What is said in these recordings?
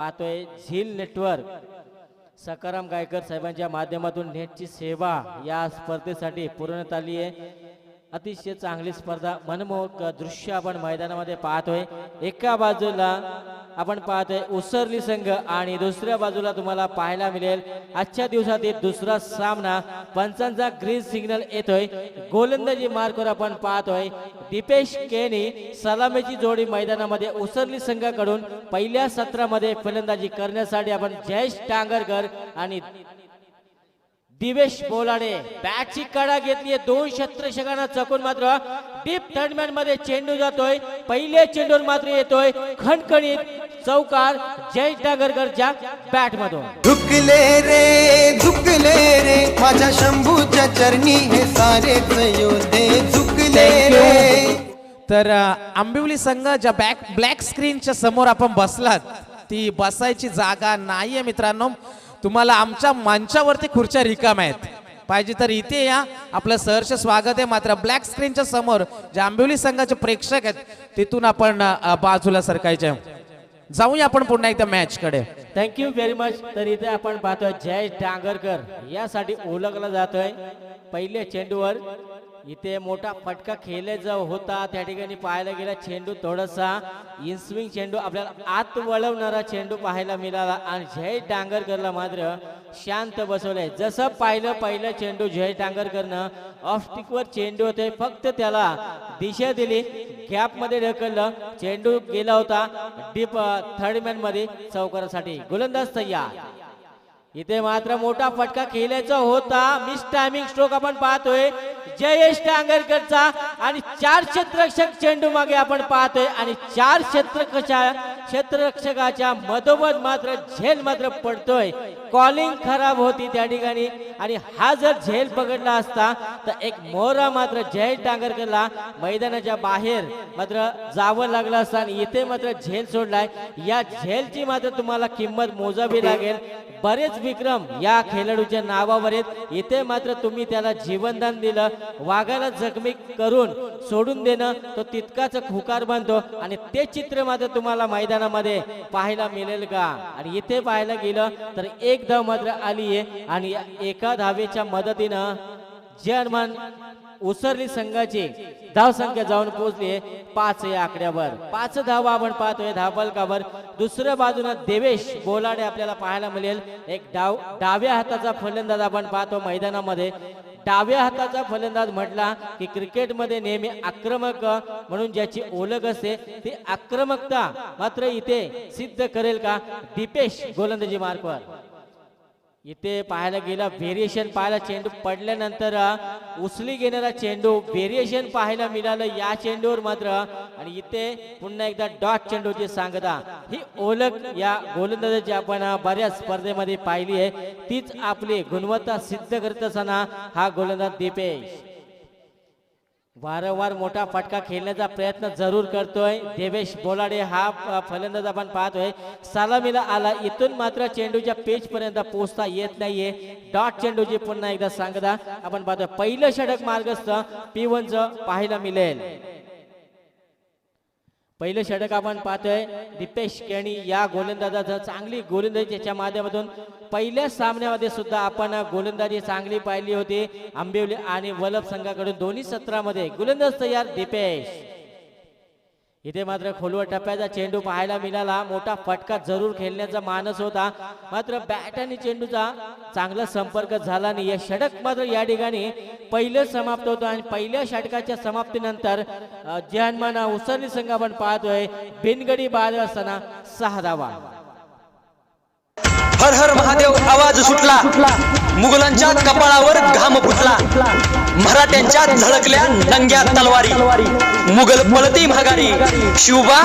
पाहतोय झील नेटवर्क सकाराम गायकर साहेबांच्या माध्यमातून नेटची सेवा या स्पर्धेसाठी पूर्णत आली आहे। अतिशय चांगली स्पर्धा मनमोहक दृश्य आपण मैदानामध्ये पाहतोय। एका बाजूला आपण पाहतोय उसरली संघ आणि दुसऱ्या बाजूला तुम्हाला पाहायला मिळेल आजच्या दिवसातील दुसरा सामना पंचांचा ग्रीन सिग्नल येतोय। गोलंदाजी मार्कवर आपण पाहतोय दीपेश केनी सलामीची जोडी मैदानामध्ये उसरली संघाकडून पहिल्या सत्रामध्ये फलंदाजी करण्यासाठी आपण जयेश टांगरकर आणि दिवेश बोलाडे बॅटची कडा घेतली। दोन क्षेत्ररक्षकांना चकून मात्र डीप थर्डमॅन मध्ये चेंडू जातोय। पहिले चेंडूवर मात्र येतोय खणखणीत चौकार जय टांगरकरच्या बॅट मधून। झुकले रे माझ्या शंभूच्या चरणी हे सारे योद्धे झुकले रे। तर आंबिवली संघ ज्या ब्लॅक स्क्रीनच्या समोर आपण बसलात ती बसायची जागा नाहीये मित्रांनो। तुम्हाला आमच्या मंचावरती खुर्च्या रिकाम्या आहेत, पाहिजे तर इथे या, आपलं सहर्ष स्वागत आहे। मात्र ब्लॅक स्क्रीनच्या समोर जे आंबिवली संघाचे प्रेक्षक आहेत तिथून आपण बाजूला सरकायचे। जाऊया आपण पुन्हा एकदा मॅच कडे। Thank you very much. तर इथे आपण पाहतोय जय टांगरकर यासाठी ओळखला जातोय। पहिले चेंडूवर इथे मोठा फटका खेळायचा होता, त्या ठिकाणी पाहायला गेला चेंडू थोडासा इनस्विंग चेंडू आपल्याला आत वळवणारा चेंडू पाहायला मिळाला आणि जय टांगरकरला मात्र शांत बसवले। जसं पाहिलं पहिलं चेंडू जय टांगरकरनं ऑफ स्टिकवर चेंडू होते, फक्त त्याला दिशा दिली, गॅप मध्ये ढकललं, चेंडू गेला होता डीप थर्डमॅन मध्ये चौकारासाठी। गोलंदाज तयार। इथे मात्र मोठा फटका खेळायचा होता, मिस टायमिंग स्ट्रोक आपण पाहतोय जयेश टांगरकरचा आणि चार क्षेत्ररक्षक चेंडू मागे आपण पाहतोय आणि चार क्षेत्ररक्षकाच्या मधोमध मात्र झेल मात्र पडतोय। कॉलिंग खराब होती त्या ठिकाणी आणि हा जर झेल पकडला असता तर एक मोहरा मात्र जय टांगरकरला मैदानाच्या बाहेर मात्र जावं लागलं असतं आणि इथे मात्र झेल सोडलाय। या झेलची मात्र तुम्हाला किंमत मोजावी लागेल। बरेच विक्रम या खेळाडूच्या नावावर आहेत, इथे मात्र तुम्ही त्याला जीवनदान दिलं, वाघाला जखमी करून सोडून देणं तो तितकाच खुकार बनतो आणि ते चित्र मात्र तुम्हाला मैदानामध्ये पाहायला मिळेल का? आणि इथे पाहायला गेलं तर एक धाव मात्र आली आहे आणि एका धावेच्या मदतीनं जर्मन उसरली संघाची धाव संख्या जाऊन पोहोचली 5 या आकड्यावर। 5 धावा आपण पाहतोय धावफलकावर। दुसऱ्या बाजूने देवेश बोलाडे आपल्याला पाहायला मिळेल। एक डाव्या हाताचा फलंदाज आपण पाहतो मैदानामध्ये। डाव्या हाताचा फलंदाज म्हटला की क्रिकेटमध्ये नेहमी आक्रमक म्हणून ज्याची ओळख असते ती आक्रमकता मात्र इथे सिद्ध करेल का? दीपेश गोलंदाजी मार्कवर। इथे पाहायला गेला व्हेरिएशन पाहायला, चेंडू पडल्यानंतर उचली घेणारा चेंडू व्हेरिएशन पाहायला मिळालं या चेंडूवर मात्र आणि इथे पुन्हा एकदा डॉट चेंडूची सांगता। ही ओळख या गोलंदाजाची आपण बऱ्याच स्पर्धेमध्ये पाहिली आहे, तीच आपली गुणवत्ता सिद्ध करत असताना हा गोलंदाज दीपेश वारंवार मोठा फटका खेळण्याचा प्रयत्न जरूर करतोय। देवेश बोलाडे हा फलंदाज आपण पाहतोय सलामीला आला, इथून मात्र चेंडूच्या पेच पर्यंत पोहोचता येत नाहीये। डॉट चेंडूची पुन्हा एकदा सांगता आपण पाहतोय। पहिलं षटक मार्गस्थ P1 पाहायला मिळेल। पहिलं षटक आपण पाहतोय दीपेश केनी या गोलंदाजाचं चांगली गोलंदाजी त्याच्या माध्यमातून पहिल्या सामन्यामध्ये सुद्धा आपण गोलंदाजी चांगली पाहिली होती आंबिवली आणि वलभ संघाकडून दोन्ही सत्रामध्ये। गोलंदाज तयार दीपेश। इथे मात्र खोलवर टप्प्याचा चेंडू पाहायला मिळाला, मोठा फटका जरूर खेळण्याचा मानस होता, मात्र बॅट आणि चेंडूचा चांगला संपर्क झाला नाही। षटक मात्र या ठिकाणी पहिलं समाप्त होतं आणि पहिल्या षटकाच्या समाप्तीनंतर जहानमान उसरली संघ आपण पाहतोय बिनगडी बाद असताना 6 धावा। हर हर महादेव आवाज सुटला, मुघलांच्या कपाळावर घाम फुटला, मराठ्यांच्या झळकल्या नंग्या तलवारी, मुघल पळती माघारी। शिवबा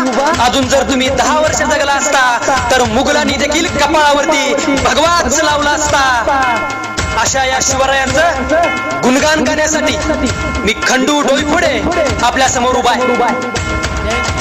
अजून जर तुम्ही 10 वर्ष जगला असता तर मुघलांनी देखील कपाळावरती भगवाच लावला असता। अशा या शिवरायांचं गुणगान गाण्यासाठी मी खंडू डोईफोडे आपल्या समोर उभा आहे।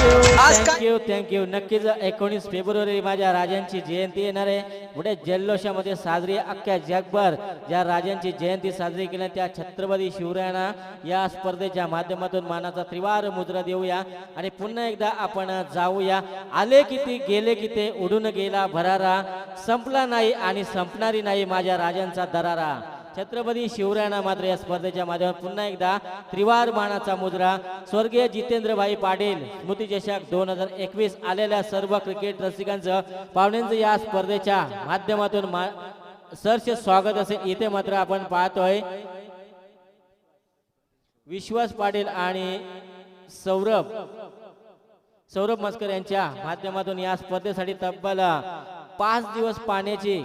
आज काय थँक्यू नक्कीच 19 फेब्रुवारी माझ्या राजांची जयंती येणार आहे. पुढे जल्लोषामध्ये साजरी अख्ख्या जगभर ज्या राजांची जयंती साजरी केली त्या छत्रपती शिवरायांना या स्पर्धेच्या माध्यमातून मानाचा त्रिवार मुद्रा देऊया आणि पुन्हा एकदा आपण जाऊया. आले किती गेले किती उडून गेला भरारा, संपला नाही आणि संपणारी नाही माझ्या राजांचा दरारा. छत्रपती शिवरायांना मात्र या स्पर्धेच्या माध्यमातून पुन्हा एकदा त्रिवार मानाचा मुद्रा. स्वर्गीय जितेंद्रभाई पाटील स्मृती चषक 2021 आलेल्या सर्व क्रिकेट रसिकांचं पाहुण्यांचं या स्पर्धेच्या माध्यमातून सहर्ष स्वागत असेल. इथे मात्र आपण पाहतोय विश्वास पाटील आणि सौरभ मस्कर यांच्या माध्यमातून या स्पर्धेसाठी तब्बल 5 दिवस पाण्याची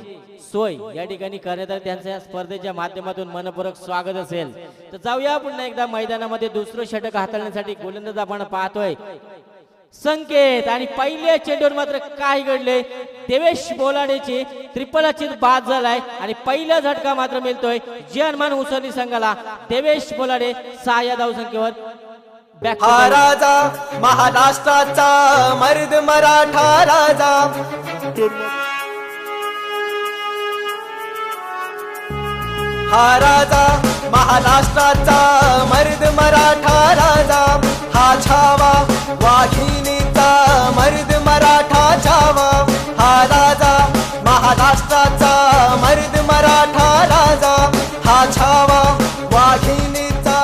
सोय या ठिकाणी करण्यात आली. त्यांच्या या स्पर्धेच्या माध्यमातून मनपूर्वक स्वागत असेल. तर जाऊया पुन्हा एकदा मैदानामध्ये दुसरं षटक हाताळण्यासाठी गोलंदाज आपण पाहतोय संकेत आणि पहिल्या चेंडूवर मात्र काय घडले. देवेश बोलाडेची त्रिपलाचीत बाद झालाय आणि पहिला झटका मात्र मिळतोय जनमान उसरली संघाला. देवेश बोलाडे 6 या धावसंख्येवर बॅक हा राजा महाराष्ट्राचा मर्द मराठा राजा, हा राजा महाराष्ट्राचा मर्द मराठा राजा, हा छावा वाघिणीचा मर्द मराठा छावा, हा राजा महाराष्ट्राचा मर्द मराठा राजा, हा छावा वाघिणीचा.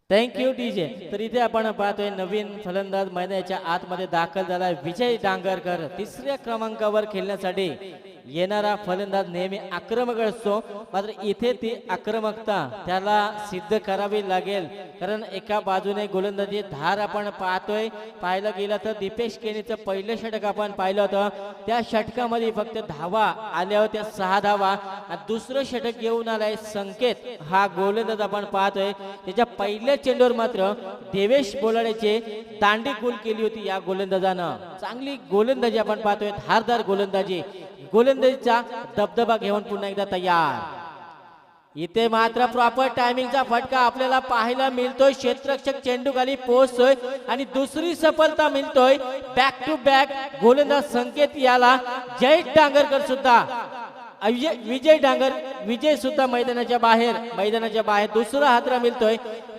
Thank you DJ. तर इथे आपण पाहतोय नवीन फलंदाज मैदानाच्या आतमध्ये दाखल झालाय विजय डांगरकर. 3ऱ्या क्रमांकावर खेळण्यासाठी येणारा फलंदाज नेहमी आक्रमक असतो, मात्र इथे ती आक्रमकता त्याला सिद्ध करावी लागेल. कारण एका बाजूने गोलंदाजी धार आपण पाहायला गेलं तर दीपेश केनीचं पहिलं षटक आपण पाहिलं होतं. त्या षटकामध्ये फक्त धावा आल्या होत्या 6 धावा. दुसरं षटक घेऊन आलाय संकेत हा गोलंदाज आपण पाहतोय. त्याच्या पहिल्या चेंडूवर मात्र देवेश बोलाड्याचे दांडी गोल केली होती या गोलंदाजानं. चांगली गोलंदाजी आपण पाहतोय, धारदार गोलंदाजीचा दबदबा घेऊन पुन्हा एकदा तयार. इथे मात्र प्रॉपर टायमिंगचा फटका आपल्याला पाहायला मिळतोय. क्षेत्ररक्षक चेंडू खाली पोहोचतोय आणि दुसरी सफलता मिळतोय. बॅक टू बॅक गोलंदाज संकेत याला जय डांगरकर सुद्धा विजय सुद्धा मैदानाच्या बाहेर दुसरा हातरा मिळतोय.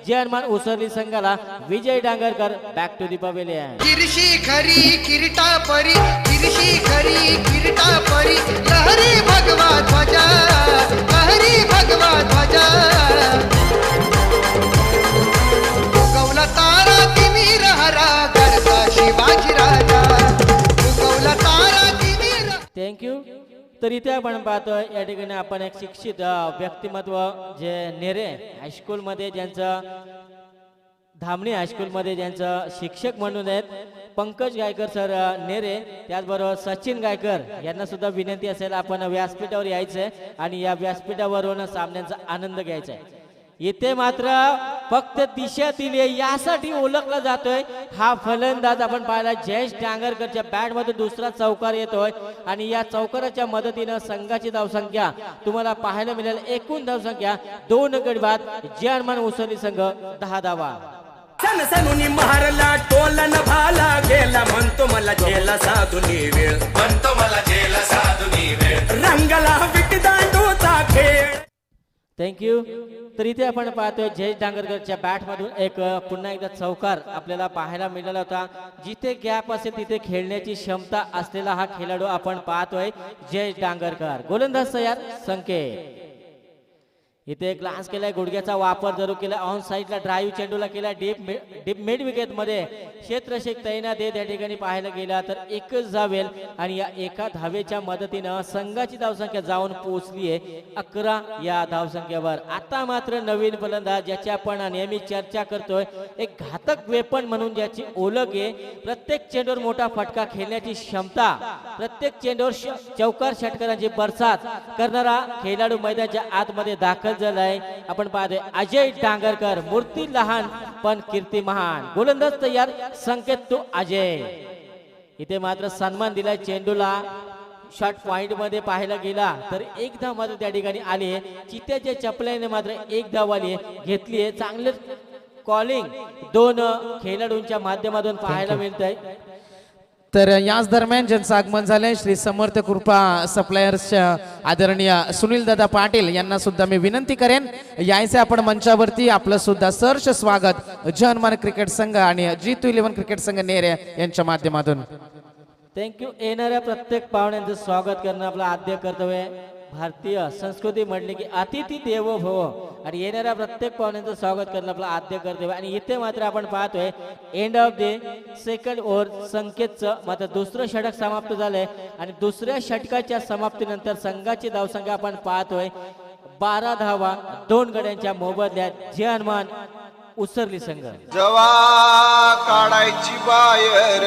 जयमान उसरली संघाला विजय डांगरकर बॅक टू दी पवेलियन. किरशी खरी किरीटा परी, किरशी खरी किरीटा परी, लहरी भगवा ध्वजा, लहरी भगवा ध्वजा, उगवला तारा तिमिर हरा घरचा शिवाजी राजा, उगवला तारा तिमिर. थँक्यू. तर इथे आपण पाहतोय या ठिकाणी आपण एक शिक्षित व्यक्तिमत्व जे नेरे हायस्कूलमध्ये ज्यांचं धामणी हायस्कूलमध्ये ज्यांचं शिक्षक म्हणून आहेत पंकज गायकर सर नेरे, त्याचबरोबर सचिन गायकर यांना सुद्धा विनंती असेल आपण व्यासपीठावर यायचंय आणि या व्यासपीठावरून सामन्यांचा आनंद घ्यायचा आहे. इथे मात्र फक्त दिशा दिली यासाठी ओळखला जातोय हा फलंदाज आपण पाहिला. जयेश डांगरकरच्या बॅट मध्ये दुसरा चौकार येतोय आणि या चौकाराच्या मदतीनं संघाची धावसंख्या तुम्हाला पाहायला मिळेल. एकूण धावसंख्या 2 गडी बाद. जयमान उसरली संघ 10 धावा. सनसनुनी महारला टोलन भाला गेला म्हणतो मला झेला साधुनी वेळ, म्हणतो मला झेला साधुनी वेळ, रंगला विटी दांडूचा खेळ. थँक्यू. तर इथे आपण पाहतोय जयेश डांगरकरच्या बॅट मधून एक पुन्हा एकदा चौकार आपल्याला पाहायला मिळाला होता. जिथे गॅप असेल तिथे खेळण्याची क्षमता असलेला हा खेळाडू आपण पाहतोय जयेश डांगरकर. गोलंदाज तयार संकेत. इथे एक ग्लान्स केलाय, गुडघ्याचा वापर जरूर केला, ऑन साईडला ड्राईव्ह चेंडूला केला, डीप मिड विकेट मध्ये क्षेत्ररक्षक तैनात आहे. त्या ठिकाणी पाहायला गेला तर एकच जावेल आणि या एका धावेच्या मदतीनं संघाची धावसंख्या जाऊन पोहोचली आहे 11 या धावसंख्येवर. आता मात्र नवीन फलंदाज ज्याची आपण नेहमी चर्चा करतोय, एक घातक वेपन म्हणून ज्याची ओळख आहे, प्रत्येक चेंडूवर मोठा फटका खेळण्याची क्षमता, प्रत्येक चेंडूवर चौकार षटकारांची बरसात करणारा खेळाडू मैदानाच्या आतमध्ये दाखल झालाय. आपण पाहतोय अजय डांगरकर. मूर्ती लहान पण कीर्ती महान. गोलंदाज तयार संकेत तो अजय. इथे मात्र सन्मान दिलाय चेंडूला. शॉट पॉइंट मध्ये पाहायला गेला तर एक धाव मात्र त्या ठिकाणी आली आहे. चित्याच्या चपल्याने मात्र एक धाव आली घेतली आहे. चांगले कॉलिंग दोन खेळाडूंच्या माध्यमातून पाहायला मिळत आहे. तर याच दरम्यान ज्यांचं आगमन झालंय श्री समर्थ कृपा सप्लायर्सच्या आदरणीय सुनील दादा पाटील यांना सुद्धा मी विनंती करेन यायचे आपण मंचावरती. आपलं सुद्धा सहर्ष स्वागत जनमान क्रिकेट संघ आणि G211 क्रिकेट संघ नेरे यांच्या माध्यमातून. थँक्यू. येणाऱ्या प्रत्येक पाहुण्यांचं स्वागत करणं आपलं आद्य कर्तव्य आहे. भारतीय संस्कृती म्हटली की अतिथी देवो भव आणि येणाऱ्या प्रत्येक पाहुण्यांचं स्वागत करणं आपलं आद्य कर्तव्य. आणि इथे मात्र आपण पाहतोय end of the second over संकेतचं मात्र दुसरं षटक समाप्त झालंय आणि दुसऱ्या षटकाच्या समाप्तीनंतर संघाची धावसंख्या आपण पाहतोय 12 धावा 2 गड्यांच्या मोबदल्यात जे हनुमान उसरली संघ. जवा काढायची बायर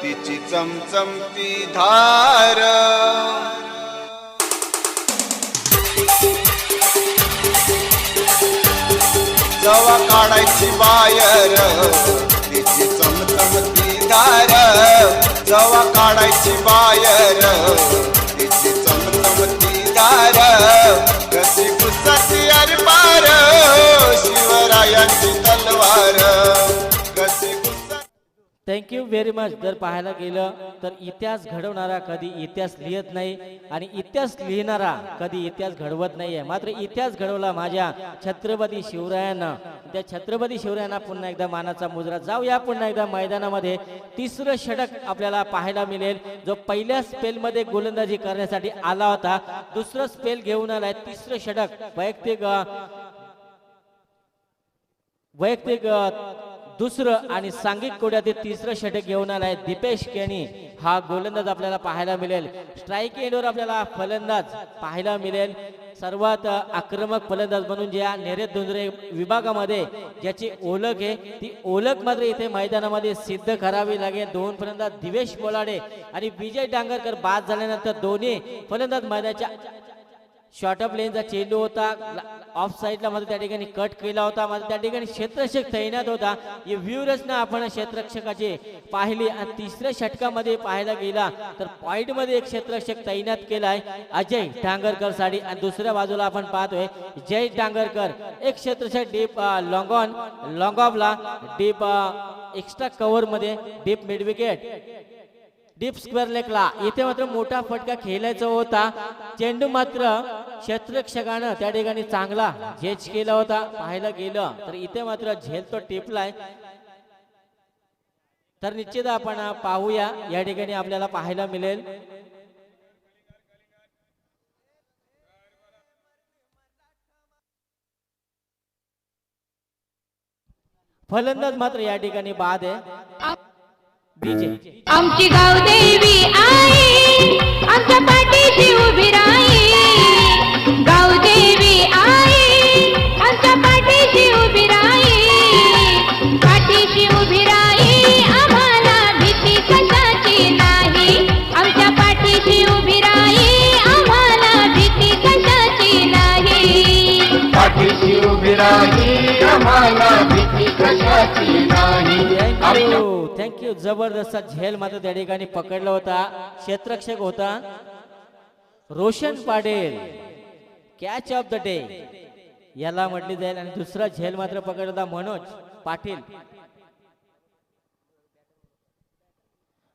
तिची चमचमती धार जवा काढायची बायर तिची चमचमती धार जवा काढायची बायर तिची चमचमती धार कशी कुसाची अरबार शिवरायांची तलवार कशी थँक्यू व्हेरी मच. जर पाहायला गेलं तर इतिहास घडवणारा कधी इतिहास लिहित नाही आणि इतिहास लिहिणारा कधी इतिहास घडवत नाहीये. मात्र इतिहास घडवला माझ्या छत्रपती शिवरायांना. त्या छत्रपती शिवरायांना पुन्हा एकदा मानाचा मुजरा. जाऊया पुन्हा एकदा मैदानामध्ये. तिसरं षटक आपल्याला पाहायला मिळेल जो पहिल्या स्पेलमध्ये गोलंदाजी करण्यासाठी आला होता. दुसरं स्पेल घेऊन आलाय. तिसरं षटक वैयक्तिक दुसरं आणि सांघिक कोड्यातील तिसरं षटक घेऊन आलाय दीपेश केनी. हा गोलंदाज आपल्याला पाहायला मिळेल. स्ट्राईक एंडवर आपल्याला फलंदाज पाहायला मिळेल. सर्वात आक्रमक फलंदाज म्हणून ज्या नेरेद धुंद्रे विभागामध्ये ज्याची ओळख आहे ती ओळख मात्र इथे मैदानामध्ये सिद्ध करावी लागेल. 2 फलंदाज दिवेश बोलाडे आणि विजय डांगरकर बाद झाल्यानंतर दोन्ही फलंदाज मैदानाच्या शॉर्ट ऑफ लेनचा चेंडू होता. ऑफ साईडला मध्ये त्या ठिकाणी कट केला होता. मात्र त्या ठिकाणी क्षेत्ररक्षक तैनात होता. ही व्ह्यू रचना आपण क्षेत्ररक्षकाची पाहिली आणि तिसऱ्या षटकामध्ये पाहायला गेला तर पॉइंट मध्ये एक क्षेत्ररक्षक तैनात केलाय अजय डांगरकर साठी आणि दुसऱ्या बाजूला आपण पाहतोय जय डांगरकर. एक क्षेत्ररक्षक डीप लॉंग ऑफला डीप एक्स्ट्रा कव्हर मध्ये deep mid wicket deep square लेगला. इथे मात्र मोठा फटका खेळायचा होता. चेंडू मात्र क्षेत्ररक्षकानं त्या ठिकाणी चांगला झेज केला होता. पाहायला गेलं तर इथे मात्र झेल तो टिपलाय. तर निश्चित आपण पाहूया या ठिकाणी आपल्याला पाहायला मिळेल फलंदाज मात्र या ठिकाणी बाद आहे. आमची गावदेवी आई आमच्या पाठीशी उभी राही. गावदेवी आई आमच्या पाठीशी उभी राही. पाठीशी उभी राही आम्हाला भीती कशाची नाही. आमच्या पाठीशी उभी राही आम्हाला भीती कशाची नाही. पाठीशी उभी राही आम्हाला भीती कशाची नाही. थँक्यू. जबरदस्त झेल मात्र त्या ठिकाणी पकडला होता. क्षेत्ररक्षक होता Roshan Patil. Catch of the day याला म्हटली जाईल. आणि दुसरा झेल मात्र पकडला होता मनोज पाटील.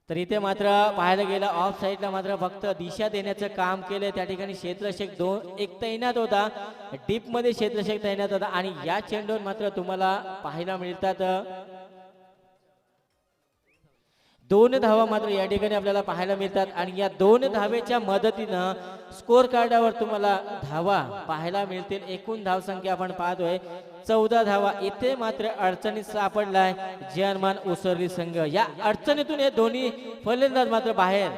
तर इथे मात्र पाहायला गेलं ऑफ साईडला मात्र फक्त दिशा देण्याचं काम केलं. त्या ठिकाणी क्षेत्ररक्षक एक तैनात होता. डीप मध्ये क्षेत्ररक्षक तैनात होता आणि या चेंडूवर मात्र तुम्हाला पाहायला मिळतात 2 धावा मात्र या ठिकाणी आपल्याला पाहायला मिळतात. आणि या 2 धावेच्या मदतीनं स्कोर कार्डावर तुम्हाला धावा पाहायला मिळतील. एकूण धावसंख्या आपण पाहतोय 14 धावा. इथे मात्र अडचणीत सापडलाय जे हनुमान उसरली संघ. या अडचणीतून हे दोन्ही फलंदाज मात्र बाहेर.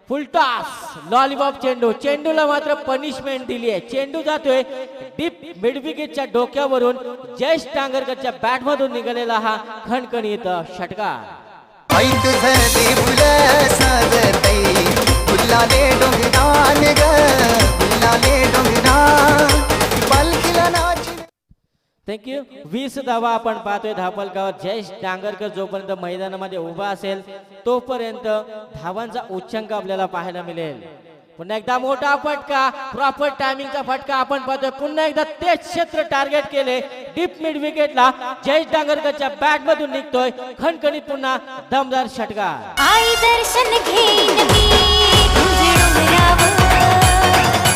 फुल टॉस लॉलीपॉप चेंडू. चेंडूला मात्र पनिशमेंट दिली आहे. चेंडू जातोय डीप मिड विकेटच्या डोक्यावरून. जयेश डांगरकरच्या बॅट मधून निघालेला हा खणखणीत षटकार. ऐक झरती फुलं साजतई फुलाले डोंगरान ग फुलाले डोंगरान पालखीला नाची. थँक्यू. 20 धावा आपण पाहतोय धावफलकावर. जयेश डांगरकर जोपर्यंत मैदानामध्ये उभा असेल तोपर्यंत धावांचा उच्चांक आपल्याला पाहायला मिळेल. पुन्हा एकदा मोठा फटका, प्रॉपर टायमिंगचा फटका आपण पाहतोय. पुन्हा एकदा तेच क्षेत्र टार्गेट केले डीप मिड विकेटला. जयेश डांगरकरच्या बॅट मधून निघतोय खणखणीत पुन्हा दमदार षटका. आई दर्शन घेईन मी तुझे डोंगरावर,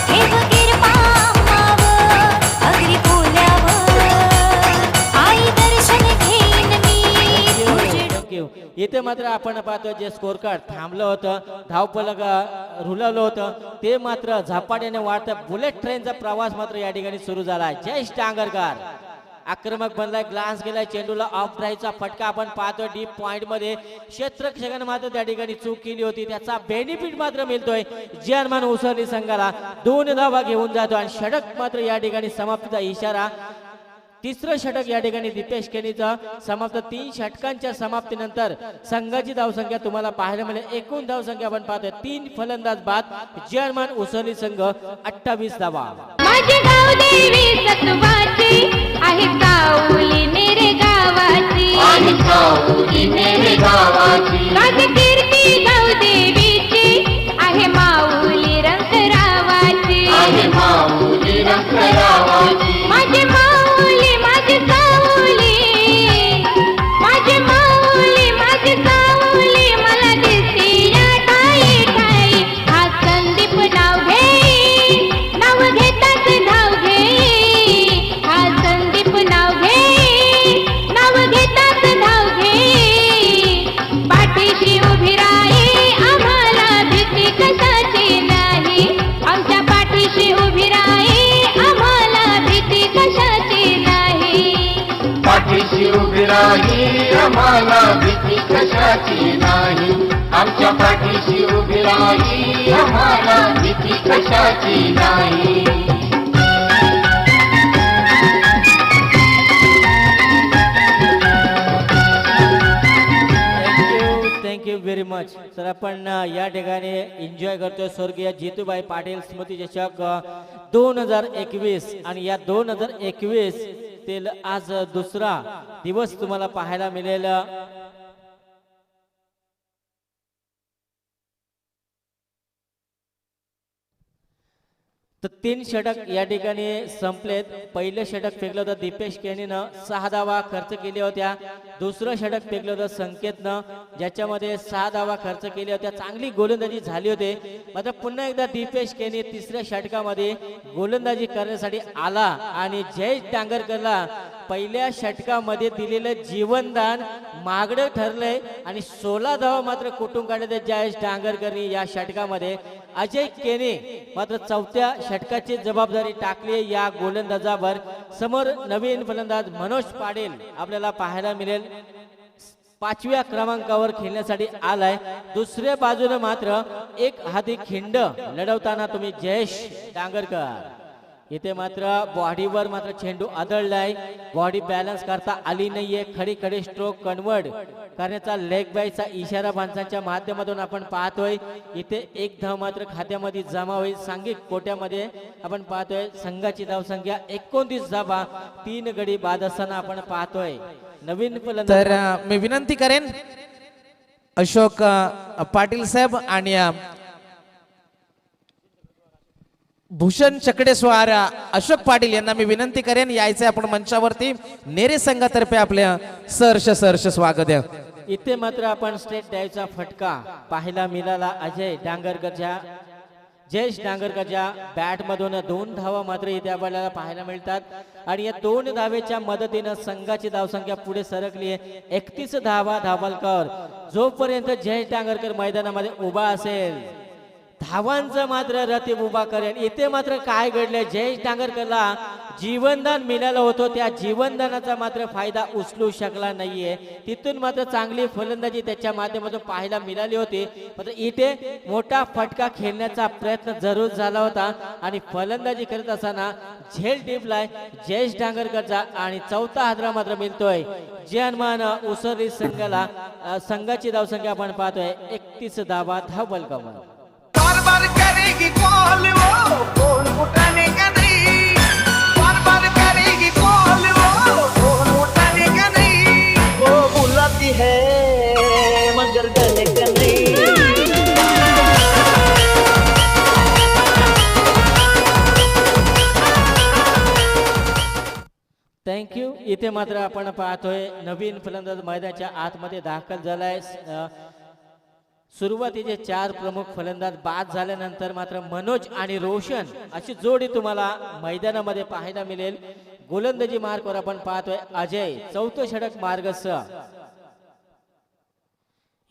हे बगीर पामावर, अगरी फुल्यावर. आई दर्शन घेईन मी तुझे थँक्यू. इथे मात्र आपण पाहतोय जे स्कोर कार्ड थांबलं होतं, धावफलक रुळवलं होतं, ते मात्र झपाट्याने वाढतं. बुलेट ट्रेनचा प्रवास मात्र या ठिकाणी सुरू झाला. जयेश डांगरकर आक्रमक बनलाय, ग्लान्स गेलाय, चेंडूला ऑफ ड्राईव्हचा फटका आपण पाहतोय डीप पॉइंट मध्ये. क्षेत्ररक्षकाने मात्र त्या ठिकाणी चूक केली होती, त्याचा बेनिफिट मात्र मिळतोय. जर्मन उसरली संघाला 2 धावा घेऊन जातो आणि षटक मात्र या ठिकाणी समाप्तीचा इशारा. तिसरं षटक या ठिकाणी दीपेश केनीचं समाप्त. 3 षटकांच्या समाप्तीनंतर संघाची धावसंख्या तुम्हाला पाहायला मिळेल. एकूण धावसंख्या आपण पाहतोय 3 फलंदाज बाद. जर्मन उसरली संघ 28 धावा. माझे गाव देवी सत्वाची आहे सावली नेरे गावाची, आणि सावली मेरे गावाची राजकीर्ती गाव देवीची आहे माऊली रंगरावाची. आहे माऊली रंगरावाची माझी माऊली माझी सावली, माझी माऊली माझी सावली मला दिसती या ठाई ठाई. हा संदीप नाव घेई, नाव घेताच धाव घेई. हा संदीप नाव घेई, नाव घेताच धाव घेई. पाठीशी उभी राही, आम्हाला भीती कशाची नाही. आमच्या पाठीशी उभी राही, आम्हाला भीती कशाची नाही. पाठीशी उभी राही आम्हाला भीती कशाची नाही. आमच्या पाठीशी उभी राही आम्हाला भीती कशाची नाही. Thank you very much. तर आपण या ठिकाणी एन्जॉय करतोय स्वर्गीय जितूबाई पाटील स्मृती चषक 2021 आणि या 2021 तील आज दुसरा दिवस तुम्हाला पाहायला मिळेल. तर 3 षटक या ठिकाणी संपलेत. पहिलं षटक फेकलं होतं दीपेश केनीनं, 6 धावा खर्च केल्या होत्या. दुसरं षटक फेकलं होतं संकेतनं, ज्याच्यामध्ये 6 धावा खर्च केल्या होत्या. चांगली गोलंदाजी झाली होती. मात्र पुन्हा एकदा दीपेश केनी तिसऱ्या षटकामध्ये गोलंदाजी करण्यासाठी आला आणि जयेश डांगरकरला पहिल्या षटकामध्ये दिलेलं जीवनदान महागडं ठरलंय आणि 16 धावा मात्र कुटुंब काढले जयेश डांगरकरनी या षटकामध्ये. अजय केने मात्र चौथ्या षटकाची जबाबदारी टाकली या गोलंदाजावर. समोर नवीन फलंदाज मनोज पाटील आपल्याला पाहायला मिळेल, 5व्या क्रमांकावर खेळण्यासाठी आलाय. दुसऱ्या बाजूने मात्र एक हाती खिंड लढवताना तुम्ही जयेश डांगरकर. इथे मात्र बॉडीवर मात्र चेंडू आदळलाय, बॉडी बॅलन्स करता आली नाहीये. खडी खडी स्ट्रोक कन्वर्ट करण्याचा लेग बायचा इशारा माणसांच्या माध्यमातून आपण पाहतोय. इथे 1 धाव मात्र खात्यामध्ये जमा होईल. सांघिक कोट्यामध्ये आपण पाहतोय संघाची धावसंख्या 29 धावा, 3 गडी बाद असताना आपण पाहतोय. नवीन फलंदाज तर मी विनंती करेन अशोक पाटील साहेब आणि भूषण चकडेस्वार अशोक पाटील यांना मी विनंती करेन यायचे आपण मंचावरती. नेरे संघातर्फे आपल्या सहर्ष स्वागत आहे. इथे मात्र आपण स्टेट ड्राईव्हचा फटका पाहायला मिळाला. अजय डांगरकरच्या जयेश डांगरकरच्या बॅट मधून 2 धावा मात्र इथे आपल्याला पाहायला मिळतात आणि या 2 धावेच्या मदतीनं संघाची धावसंख्या पुढे सरकली आहे. 31 धावा धावलकर. जोपर्यंत जयेश डांगरकर मैदानामध्ये उभा असेल धावांचं मात्र रतीब उभा करेल. इथे मात्र काय घडलंय, जयेश डांगरकरला जीवनदान मिळालं होतं, त्या जीवनदानाचा मात्र फायदा उचलू शकला नाहीये. तिथून मात्र चांगली फलंदाजी त्याच्या माध्यमातून पाहायला मिळाली होती. मात्र इथे मोठा फटका खेळण्याचा प्रयत्न जरूर झाला होता आणि फलंदाजी करत असताना झेल टिपलाय जयेश डांगरकरचा आणि चौथा हादरा मात्र मिळतोय जर्मन उसरली संघाला. संघाची धावसंख्या आपण पाहतोय 31 धावा धावबलकावर. बार बार करेगी कॉल वो फोन उठाने का नहीं. बार बार करेगी कॉल वो फोन उठाने का नहीं. वो बुलाती है मगर जाने का नहीं. इथे मात्र आपण पाहतोय नवीन फलंदाज मैदानाच्या आतमध्ये दाखल झालाय. सुरुवातीचे 4 प्रमुख फलंदाज बाद झाल्यानंतर मात्र मनोज आणि रोशन अशी जोडी तुम्हाला मैदानामध्ये पाहायला मिळेल. गोलंदाजी मार्कवर आपण पाहतोय अजय, चौथं षटक मार्गसह.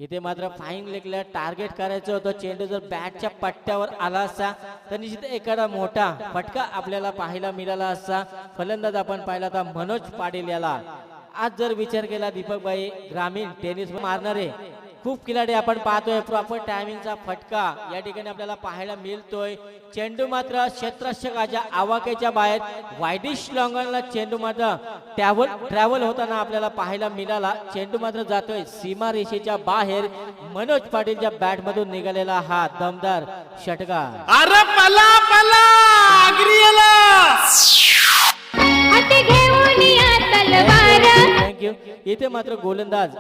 इथे मात्र फाईन लेगला टार्गेट करायचं होतं. चेंडू जर बॅटच्या पट्ट्यावर आला असता तर निश्चित एखादा मोठा फटका आपल्याला पाहायला मिळाला असता. फलंदाज आपण पाहिला तर मनोज पाटील याला. आज जर विचार केला दीपकबाई, ग्रामीण टेनिस मारणारे खूप खिलाडी आपण पाहतोय. प्रॉपर टायमिंगचा फटका या ठिकाणी आपल्याला पाहायला मिळतोय. चेंडू मात्र क्षेत्ररक्षकाच्या आवाक्याच्या बाहेर वायडिश लॉंगनला चेंडू मात्र ट्रॅव्हल होताना आपल्याला पाहायला मिळाला. चेंडू मात्र जातोय सीमा रेषेच्या बाहेर. मनोज पाटीलच्या बॅट मधून निघालेला हा दमदार षटका. अरे पला पला अग्रियला हाती घेऊन या तलवार. थँक्यू. इथे मात्र गोलंदाज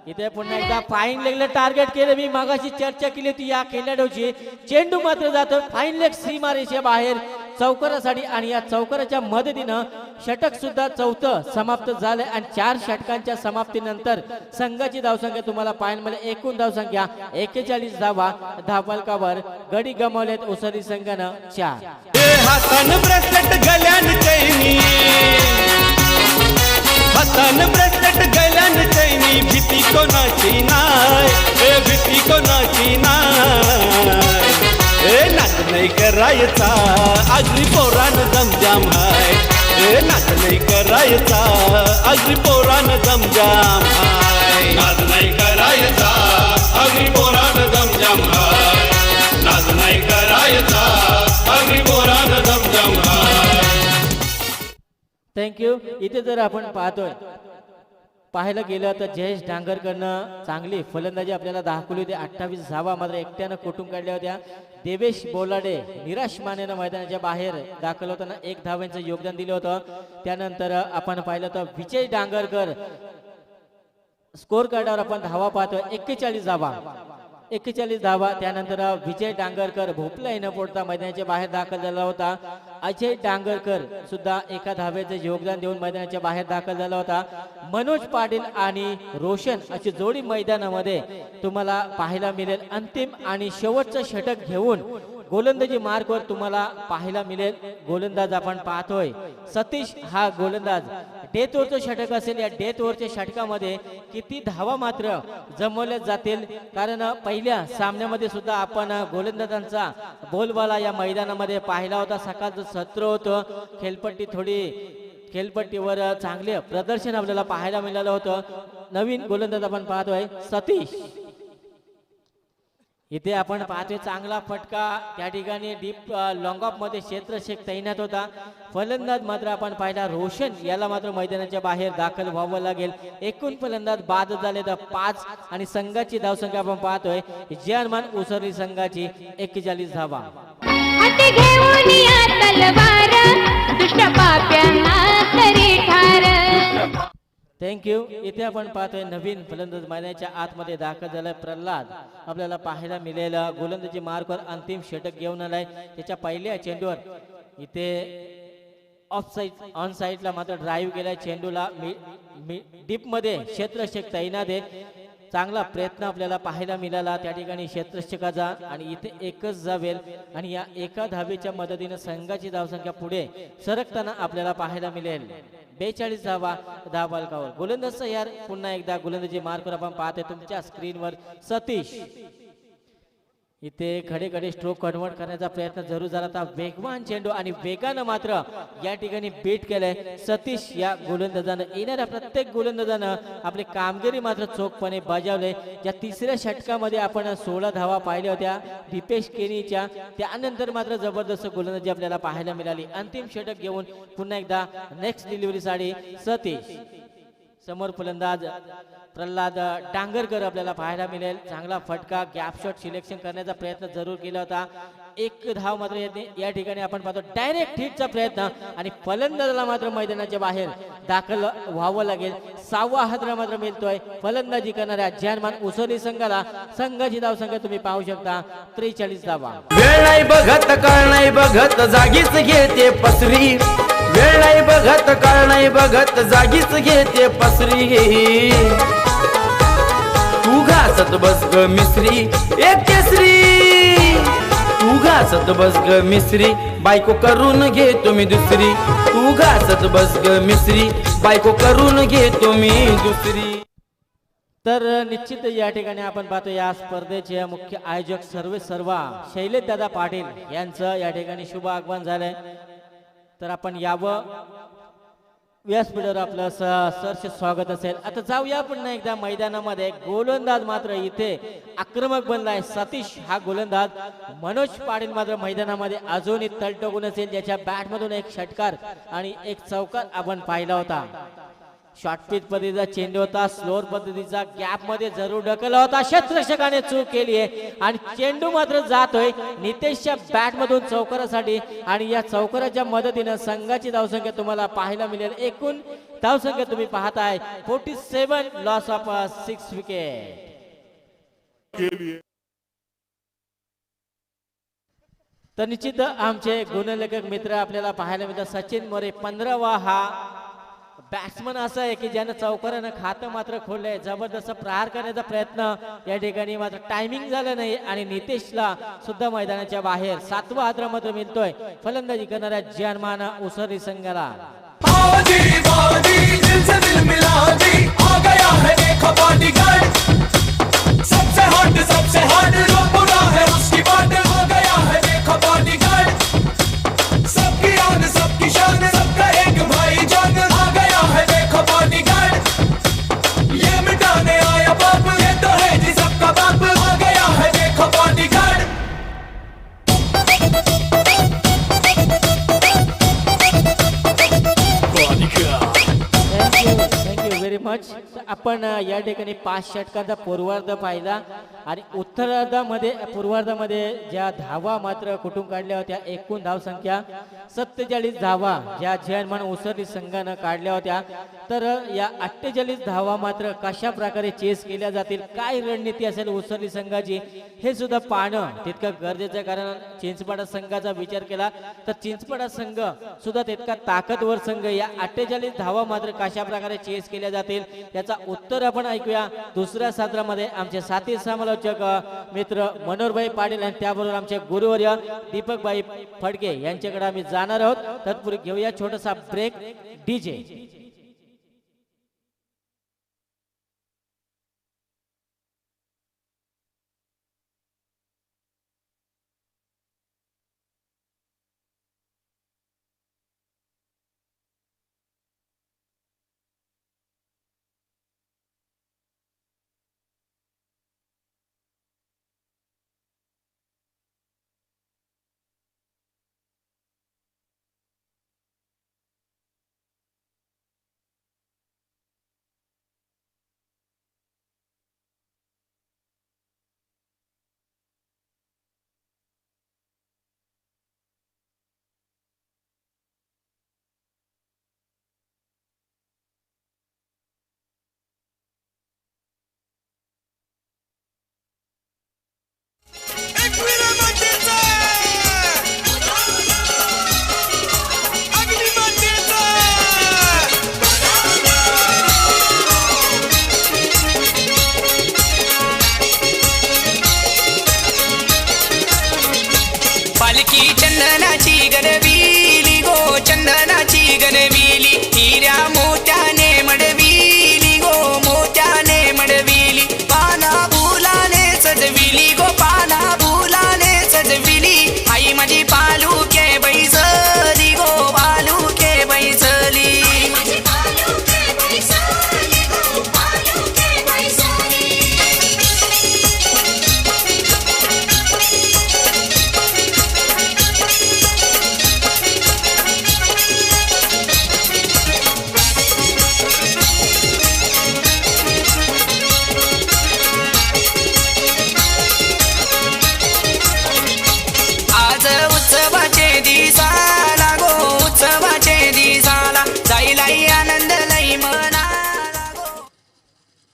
इथे पुन्हा एकदा फाईन लेगला टार्गेट केलं. मी मागाशी चर्चा केली होती या खेळाडूची. चेंडू मात्र जातो फाईन लेग सीमारेषेच्या बाहेर चौकारासाठी आणि या चौकाराच्या मदतीनं षटक सुद्धा चौथं समाप्त झालंय. आणि 4 षटकांच्या समाप्तीनंतर संघाची धावसंख्या तुम्हाला पाहायला मिळेल. एकूण धावसंख्या 41 धावा. धावफलकावर गडी गमावलेत उसरी संघानं 4. हातान ब्रेसलेट गल्यान चैनी, हातान ब्रेसलेट गल्यान चैनी, भीती कोणाची नाय, ए भीती कोणाची नाय. ए नाच नाही करायचा आगरी पोरान जमजाम हाय, ए नाच नाही करायचा आगरी पोरान जमजाम हाय. नाच नाही करायचा आगरी पोरान जमजाम हाय, नाच नाही करायचा आगरी पोरान जमजाम हाय. थँक्यू. इथे जर आपण पाहायला गेलं तर जयेश डांगरकरनं चांगली फलंदाजी आपल्याला दाखवली होती. 28 धावा मात्र एकट्यानं कोटून काढल्या होत्या. देवेश बोलाडे निराश मानेनं मैदानाच्या बाहेर दाखल होताना 1 धावांचं योगदान दिलं होतं. त्यानंतर आपण पाहिलं तर विजय डांगरकर स्कोर कार्डावर आपण धावा पाहतोय 41 धावा. 41 धावा. त्यानंतर विजय डांगरकर भोपला न पडता मैदानाच्या बाहेर दाखल झाला होता. अजय डांगरकर सुद्धा 1 धावेचं योगदान देऊन मैदानाच्या बाहेर दाखल झाला होता. मनोज पाटील आणि रोशन अशी जोडी मैदानामध्ये तुम्हाला पाहायला मिळेल. अंतिम आणि शेवटचं षटक घेऊन गोलंदाजी मार्कवर तुम्हाला पाहायला मिळेल. गोलंदाज आपण पाहतोय सतीश. हा गोलंदाज डेथ ओव्हरचं षटक असेल. या डेथ ओव्हरच्या षटकामध्ये किती धावा मात्र जमवल्या जातील, कारण पहिल्या सामन्यामध्ये सुद्धा आपण गोलंदाजांचा बोलबाला या मैदानामध्ये पाहिला होता. सकाळचं सत्र होतं. खेळपट्टीवर चांगले प्रदर्शन आपल्याला पाहायला मिळालं होतं. नवीन गोलंदाज आपण पाहतोय सतीश. इथे आपण पाहतोय चांगला फटका. त्या ठिकाणी डीप लॉंग ऑफ मध्ये क्षेत्ररक्षक तैनात होता. फलंदाज मात्र आपण पाहिला रोशन याला मात्र मैदानाच्या बाहेर दाखल व्हावं लागेल. एकूण फलंदाज बाद झाले तर 5 आणि संघाची धावसंख्या आपण पाहतोय जर्मन उसरली संघाची 41 धावा. हाती घेऊन या तलवार, दुष्ट पाप्यांना करी ठार. थँक्यू. इथे आपण पाहतोय नवीन फलंदाज मैदानाच्या आतमध्ये दाखल झालाय प्रल्हाद. आपल्याला पाहायला मिळेल गोलंदाजी मार्कवर अंतिम षटक घेऊन आलाय. त्याच्या पहिल्या चेंडूवर इथे ऑफ साईड ऑन साईडला मात्र ड्राईव्ह केलाय. चेंडूला डीप मध्ये क्षेत्ररक्षक तैनात आहे. चांगला प्रयत्न आपल्याला पाहायला मिळाला त्या ठिकाणी क्षेत्ररक्षकाचा. आणि इथे एकच जावेल आणि या 1 धावेच्या मदतीने संघाची धावसंख्या पुढे सरकताना आपल्याला पाहायला मिळेल. 42 धावा धावफलकावर. गोलंदाज तयार. पुन्हा एकदा गोलंदाजी मार्कवर आपण पाहतोय तुमच्या स्क्रीनवर सतीश. इथे खडे स्ट्रोक कन्वर्ट करण्याचा प्रयत्न जरूर झाला होता. वेगवान चेंडू आणि वेगानं मात्र या ठिकाणी बीट केलंय सतीश या गोलंदाजानं. येणाऱ्या प्रत्येक गोलंदाजानं आपली कामगिरी मात्र चोखपणे बजावले. या 3ऱ्या षटकामध्ये आपण 16 धावा पाहिल्या होत्या दीपेश केनीच्या. त्यानंतर मात्र जबरदस्त गोलंदाजी आपल्याला पाहायला मिळाली. अंतिम षटक घेऊन पुन्हा एकदा नेक्स्ट डिलिव्हरीसाठी समोर फलंदाज प्रल्हाद डांगरकर आपल्याला पाहायला मिळेल. चांगला फटका गॅप शॉट सिलेक्शन करण्याचा प्रयत्न जरूर केला होता. एक धाव मात्र या ठिकाणी आपण पाहतो डायरेक्ट हिटचा प्रयत्न आणि फलंदाजाला मात्र मैदानाच्या बाहेर दाखल व्हावं लागेल. 6वा हादरा मात्र मिळतोय फलंदाजी करणाऱ्या जानमान उसोली संघाला. संघाची धावसंख्या तुम्ही पाहू शकता 43 धावा. वेळ नाही बघत काळ नाही बघत जागीच घेते पसरी. वेळ नाही बघत काळ नाही बघत जागीच घेते पसरी. तू घासत बस ग मिश्री एक केसरी. तू घासत बस ग मिश्री बायको करून घे तुम्ही दुसरी. तू घासत बस ग मिश्री बायको करून घे तुम्ही दुसरी. तर निश्चित या ठिकाणी आपण पाहतो या स्पर्धेचे मुख्य आयोजक सर्वा शैलेश दादा पाटील यांचं या ठिकाणी शुभ आगमन झालंय. तर आपण यावं व्यासपीठावर आपलं सहर्ष स्वागत असेल. आता जाऊया पुन्हा एकदा मैदानामध्ये. गोलंदाज मात्र इथे आक्रमक बनलाय सतीश हा गोलंदाज. मनोज पाटील मात्र मैदानामध्ये अजूनही तलटोकून असेल. ज्याच्या बॅट मधून एक षटकार आणि एक चौकार आपण पाहिला होता. शॉर्ट पिच पद्धतीचा चेंडू होता. स्लोअर पद्धतीचा गॅप मध्ये जरूर ढकलला होता. क्षेत्ररक्षकाने चूक केली आहे आणि चेंडू मात्र जातोय नितेशच्या बॅट मधून चौकारासाठी आणि या चौकाराच्या मदतीनं संघाची धावसंख्या तुम्हाला पाहायला मिळेल. एकूण धावसंख्या तुम्ही पाहताय 47 लॉस ऑफ 6 विकेट. तर निश्चित आमचे गुणलेखक मित्र आपल्याला पाहायला मिळतात. सचिन मोरे 15वा हा बॅट्समन असं आहे की ज्यानं चौकारानं खातं मात्र खोललंय. जबरदस्त प्रहार करण्याचा प्रयत्न या ठिकाणी मात्र टायमिंग झालं नाही आणि नितेशला सुद्धा मैदानाच्या बाहेर 7वा हादरा मात्र मिळतोय फलंदाजी करणाऱ्या जानमान उसरी संघाला. आपण या ठिकाणी 5 षटकांचा पूर्वार्ध पाहिला आणि पूर्वार्धामध्ये ज्या धावा मात्र कुठून काढल्या होत्या एकूण धावसंख्या 47 धावा ज्या जानमान उसरली संघानं काढल्या होत्या. तर या 48 धावा मात्र कशा प्रकारे चेस केल्या जातील, काय रणनीती असेल उसरली संघाची हे सुद्धा पाहणं तितकं गरजेचं आहे. कारण चिंचपाडा संघाचा विचार केला तर चिंचपाडा संघ सुद्धा तितका ताकदवर संघ. या 48 धावा मात्र कशा प्रकारे चेस केल्या जातील याचा उत्तर आपण ऐकूया दुसऱ्या सत्रामध्ये. आमचे साथी समालोचक मित्र मनोहरभाई पाटील आणि त्याबरोबर आमचे गुरुवर्य दीपकभाई फडके यांच्याकडे आम्ही जाणार आहोत. तत्पूर्वी घेऊया छोटासा break. DJ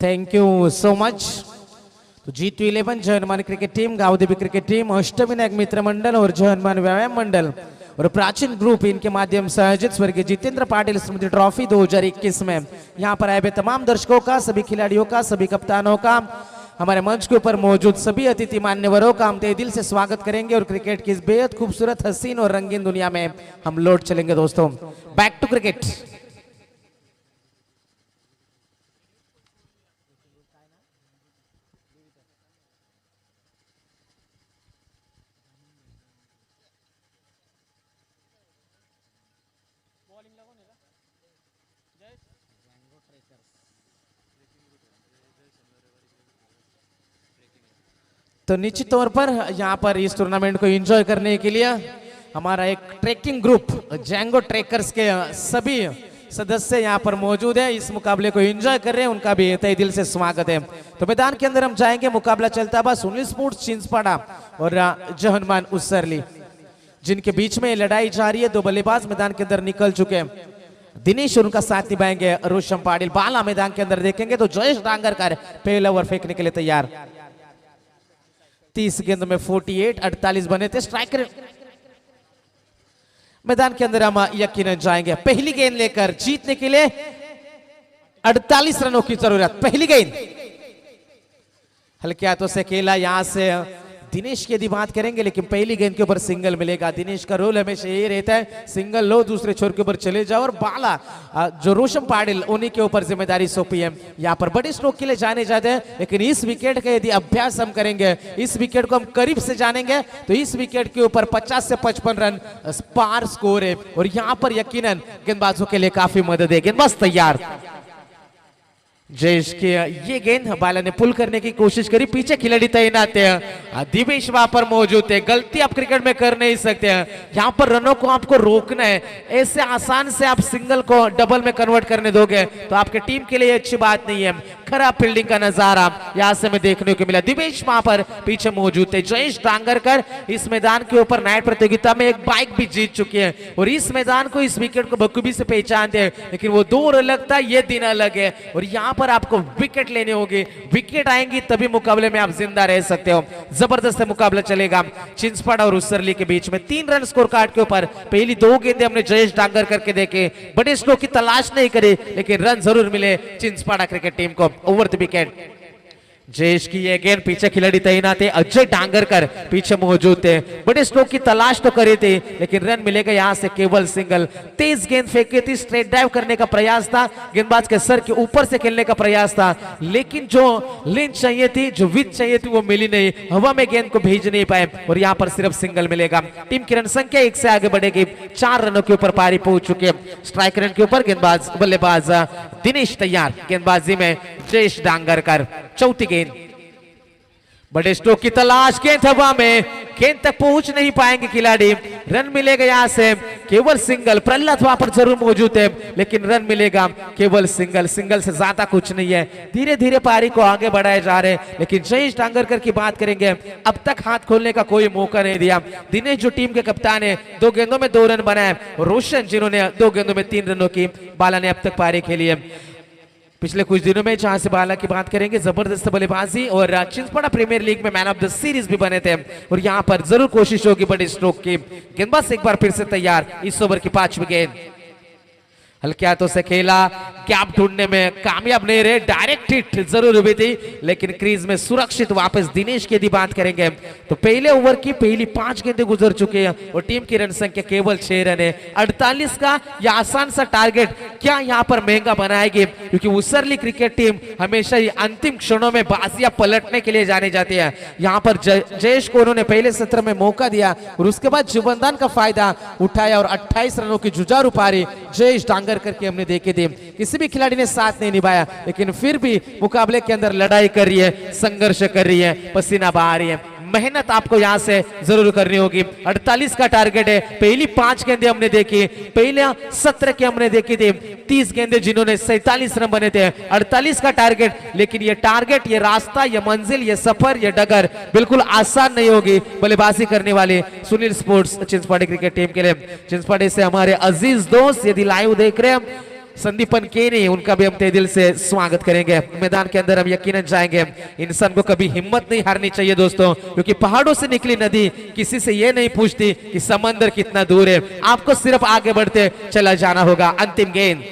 thank you so much. तो G211 Jay Hanuman cricket team, Gavdevi cricket team, Ashtavinayak Mitra Mandal और जय हनुमान व्यायाम मंडल और प्राचीन ग्रुप इनके माध्यम से आयोजित स्वर्गीय जितेंद्र पाटिल स्मृति ट्रॉफी 2021 में यहाँ पर आए हुए तमाम दर्शकों का, सभी खिलाड़ियों का, सभी कप्तानों का, हमारे मंच के ऊपर मौजूद सभी अतिथि मान्यवरों का हम तहे दिल से स्वागत करेंगे और क्रिकेट की इस बेहद खूबसूरत, हसीन और रंगीन दुनिया में हम लौट चलेंगे दोस्तों। Back to cricket. तो निश्चित तौर पर यहाँ पर इस टूर्नामेंट को एंजॉय करने के लिए हमारा एक ट्रैकिंग ग्रुप जैंगो ट्रैकर्स के सभी सदस्य यहाँ पर मौजूद है, इस मुकाबले को एंजॉय कर रहे हैं, उनका भी तहे दिल से स्वागत है। तो मैदान के अंदर हम जाएंगे, मुकाबला चलता हुआ सुनील स्पोर्ट्स चिंचपाड़ा और जय हनुमान उसरली, जिनके बीच में लड़ाई जारी है। दो बल्लेबाज मैदान के अंदर निकल चुके हैं, दिनेश और उनका साथ निभाएंगे रोशम पाटिल। बाला मैदान के अंदर देखेंगे तो जयेश डांगरकर पहला ओवर फेंकने के लिए तैयार। 30 गेंद में 48 बने थे। स्ट्राइकर मैदान के अंदर हम यकीनन जाएंगे। पहली गेंद लेकर जीतने के लिए 48 रनों की जरूरत। पहली गेंद हल्के हाथों से खेला, यहां से दिनेश की यदि बात करेंगे, लेकिन पहली गेंद के ऊपर सिंगल मिलेगा। दिनेश का रोल हमेशा यही रहता है, सिंगल लो, दूसरे छोर के ऊपर चले जाओ। और बाला जो रोशम पाटिल, उन्हीं के ऊपर जिम्मेदारी सौंपी है। यहाँ पर बड़े स्ट्रोक के लिए जाने जाते हैं, लेकिन इस विकेट का यदि अभ्यास हम करेंगे, इस विकेट को हम करीब से जानेंगे, तो इस विकेट के ऊपर 50 से 55 रन पार स्कोर है और यहाँ पर यकीनन गेंदबाजों के लिए काफी मदद है। गेंदबाज तैयार। जयेश के ये गेंद बाला ने पुल करने की कोशिश करी, पीछे खिलाड़ी तैनात है, दिवेश वहां पर मौजूद है। गलती आप क्रिकेट में कर नहीं सकते हैं, यहाँ पर रनों को आपको रोकना है। ऐसे आसान से आप सिंगल को डबल में कन्वर्ट करने दोगे तो आपके टीम के लिए अच्छी बात नहीं है। खराब फील्डिंग का नजारा यहाँ से हमें देखने को मिला। दिवेश वहां पर पीछे मौजूद थे। जयेश डांगरकर इस मैदान के ऊपर नाइट प्रतियोगिता में एक बाइक भी जीत चुके हैं और इस मैदान को, इस विकेट को बखूबी से पहचानते हैं। लेकिन वो दौर अलग था, ये दिन अलग है और यहाँ पर आपको विकेट लेने होगी। विकेट आएंगी तभी मुकाबले में आप जिंदा रह सकते हो। जबरदस्त मुकाबला चलेगा चिंचपाड़ा और उसरली के बीच में। 3 रन स्कोर कार्ड के ऊपर पहली 2 गेंदें हमने जयेश डांगर करके देखे, बड़े स्ट्रोक की तलाश नहीं करी, लेकिन रन जरूर मिले चिंचपाड़ा क्रिकेट टीम को। ओवर द विकेट जयेश की ये गेंद, पीछे खिलाड़ी तैनात थे, अजय डांगरकर पीछे मौजूद थे। बड़े स्ट्रोक की तलाश तो करे थे, लेकिन रन मिलेगा यहाँ से केवल सिंगल। तेज गेंद फेंकी थी, स्ट्रेट ड्राइव करने का प्रयास था, गेंदबाज के सर के ऊपर से खेलने का प्रयास था, लेकिन जो लेंथ चाहिए थी, जो विड्थ चाहिए थी, वो मिली नहीं। हवा में गेंद को भेज नहीं पाए और यहाँ पर सिर्फ सिंगल मिलेगा। टीम की रन संख्या 1 से आगे बढ़ेगी। 4 रनों के ऊपर पारी पहुंच चुके हैं। स्ट्राइक रन के ऊपर गेंदबाज बल्लेबाज दिनेश तैयार। गेंदबाजी में जयेश डांगरकर। चौथी गेंद, बड़े स्ट्रोक की तलाश, गेंद हवा में, गेंद तक पहुंच नहीं पाएंगे खिलाड़ी। रन मिलेगा यहाँ से केवल सिंगल। प्रहलाद वहां पर जरूर मौजूद है, लेकिन रन मिलेगा केवल सिंगल। सिंगल से ज्यादा कुछ नहीं है। धीरे धीरे पारी को आगे बढ़ाए जा रहे हैं, लेकिन जयेश डांगरकर की बात करेंगे, अब तक हाथ खोलने का कोई मौका नहीं दिया। दिनेश जो टीम के कप्तान है, 2 गेंदों में 2 रन बनाए। रोशन जिन्होंने 2 गेंदों में 3 रनों की बाला ने अब तक पारी खेली है। पिछले कुछ दिनों में जहां से बाला की बात करेंगे, जबरदस्त बल्लेबाजी और चिंचपाड़ा प्रीमियर लीग में मैन ऑफ द सीरीज भी बने थे और यहां पर जरूर कोशिश होगी बड़े स्ट्रोक की। गेंदबाज एक बार फिर से तैयार। इस ओवर की 5वीं गेंद, हल्के हाथों से खेला, गैप ढूंढने में कामयाब नहीं रहे। डायरेक्ट हिट जरूर हुई थी, लेकिन क्रीज में सुरक्षित वापस। दिनेश की यदि बात करेंगे तो पहले ओवर की पहली 5 गेंदें गुजर चुके हैं और टीम की रन संख्या केवल 6 रन है। 48 का यह आसान सा टारगेट क्या यहाँ पर महंगा बनाएगी, क्योंकि उसरली क्रिकेट टीम हमेशा ही अंतिम क्षणों में बाजियां पलटने के लिए जाने जाते हैं। यहाँ पर जयेश को उन्होंने पहले सत्र में मौका दिया और उसके बाद जुबनदान का फायदा उठाया और 28 रनों की जुझारू पारी जयेश डांगर करके हमने देखे थे। किसी भी खिलाड़ी ने साथ नहीं निभाया, लेकिन फिर भी मुकाबले के अंदर लड़ाई कर रही है, संघर्ष कर रही है, पसीना बहा रही है। मेहनत आपको यहां से जरूर करनी होगी। 48 का टारगेट है। पहली 5 गेंदें हमने देखी, पहले सत्र के हमने देखी थी 30 गेंदें जिन्होंने 47 रन बने थे। 48 का टारगेट, लेकिन ये टारगेट, ये रास्ता, ये मंजिल, ये सफर, ये डगर बिल्कुल आसान नहीं होगी बल्लेबाजी करने वाले Sunil sports Chinchpada cricket team के लिए। चिंचपाड़ा से हमारे अजीज दोस्त यदि लाइव देख रहे हैं, संदीपन केनी, उनका भी हम तहे दिल से स्वागत करेंगे। मैदान के अंदर हम यकीनन जाएंगे। इंसान को कभी हिम्मत नहीं हारनी चाहिए दोस्तों, क्योंकि पहाड़ों से निकली नदी किसी से ये नहीं पूछती कि समंदर कितना दूर है, आपको सिर्फ आगे बढ़ते चला जाना होगा। अंतिम गेंद,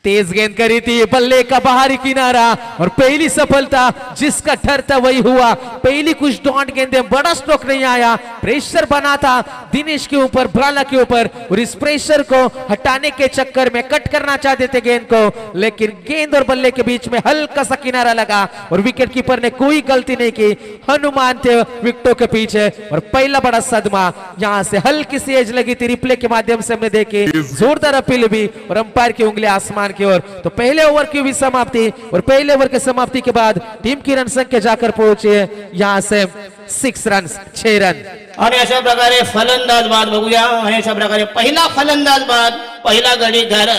तेज गेंद करी थी, बल्ले का बाहरी किनारा और पहली सफलता जिसका डर था वही हुआ। पहली कुछ डॉट गेंदे, बड़ा स्ट्रोक नहीं आया, प्रेशर बना था दिनेश के ऊपर, ब्राला के ऊपर, और इस प्रेशर को हटाने के चक्कर में कट करना चाहते थे गेंद को, लेकिन गेंद और बल्ले के बीच में हल्का सा किनारा लगा और विकेट कीपर ने कोई गलती नहीं की। हनुमान थे विकेटों के पीछे और पहला बड़ा सदमा, यहां से हल्की सी एज लगी थी, रिप्ले के माध्यम से हमने देखी, जोरदार अपील भी और अंपायर की उंगली आसमान की ओर। तो पहले ओवर की भी समाप्ति और पहले ओवर के समाप्ति के बाद टीम की रन संख्या जाकर पहुंची है यहां से 6 रन, 6 रन। आणि अशा प्रकारे फलंदाज बाद बघूया। आणि अशा प्रकारे पहिला फलंदाज बाद, पहिला गडी घर।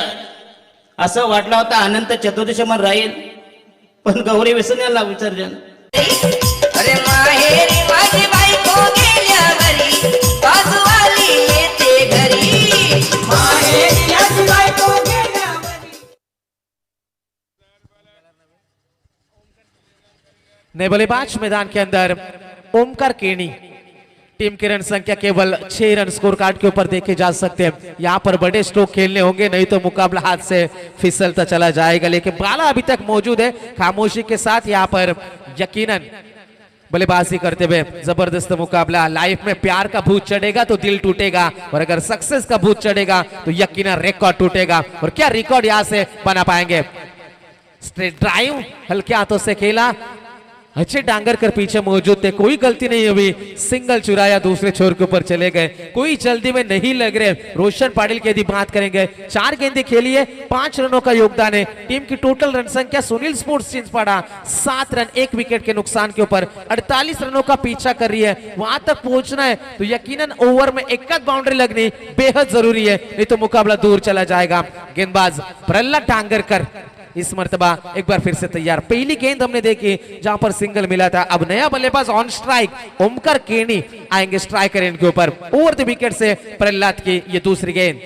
असं वाटलं होतं अनंत चतुर्दशी मन राहील, पण गौरी विसरण्याला विसर्जन। अरे माहेरी माझी बायको गेल्या घरी, बाजूवाली येते घरी, माहेरी माझी बायको गेल्या घरी। नए बल्लेबाज मैदान के अंदर ओमकार केनी। टीम की रन संख्या केवल 6 रन स्कोर कार्ड के ऊपर देखे जा सकते हैं। यहाँ पर बड़े स्ट्रोक खेलने होंगे, नहीं तो मुकाबला हाथ से फिसलता चला जाएगा, लेकिन बाला अभी तक मौजूद है। खामोशी के साथ यहाँ पर यकीनन बल्लेबाजी करते हुए जबरदस्त मुकाबला। लाइफ में प्यार का भूत चढ़ेगा तो दिल टूटेगा, और अगर सक्सेस का भूत चढ़ेगा तो यकीनन रिकॉर्ड टूटेगा। और क्या रिकॉर्ड यहाँ से बना पाएंगे। स्ट्रेट ड्राइव हल्के हाथों से खेला, अच्छे डांगरकर पीछे मौजूद थे, कोई गलती नहीं हुई, सिंगल चुराया, दूसरे छोर के ऊपर चले गए, कोई जल्दी में नहीं लग रहे। रोशन पाटिल की यदि बात करेंगे, 4 गेंदें खेली है, 5 रनों का योगदान है। टीम की टोटल रन संख्या Sunil sports Chinchpada 7 run 1 wicket के नुकसान के ऊपर 48 रनों का पीछा कर रही है। वहां तक पहुंचना है तो यकीनन ओवर में एक बाउंड्री लगनी बेहद जरूरी है, नहीं तो मुकाबला दूर चला जाएगा। गेंदबाज प्रहलाद डांगरकर इस मर्तबा एक बार फिर से तैयार। पहली गेंद हमने देखी जहां पर सिंगल मिला था। अब नया बल्लेबाज ऑन स्ट्राइक ओमकार केनी आएंगे स्ट्राइकर एंड के ऊपर। ओवर द विकेट से प्रहलाद की ये दूसरी गेंद,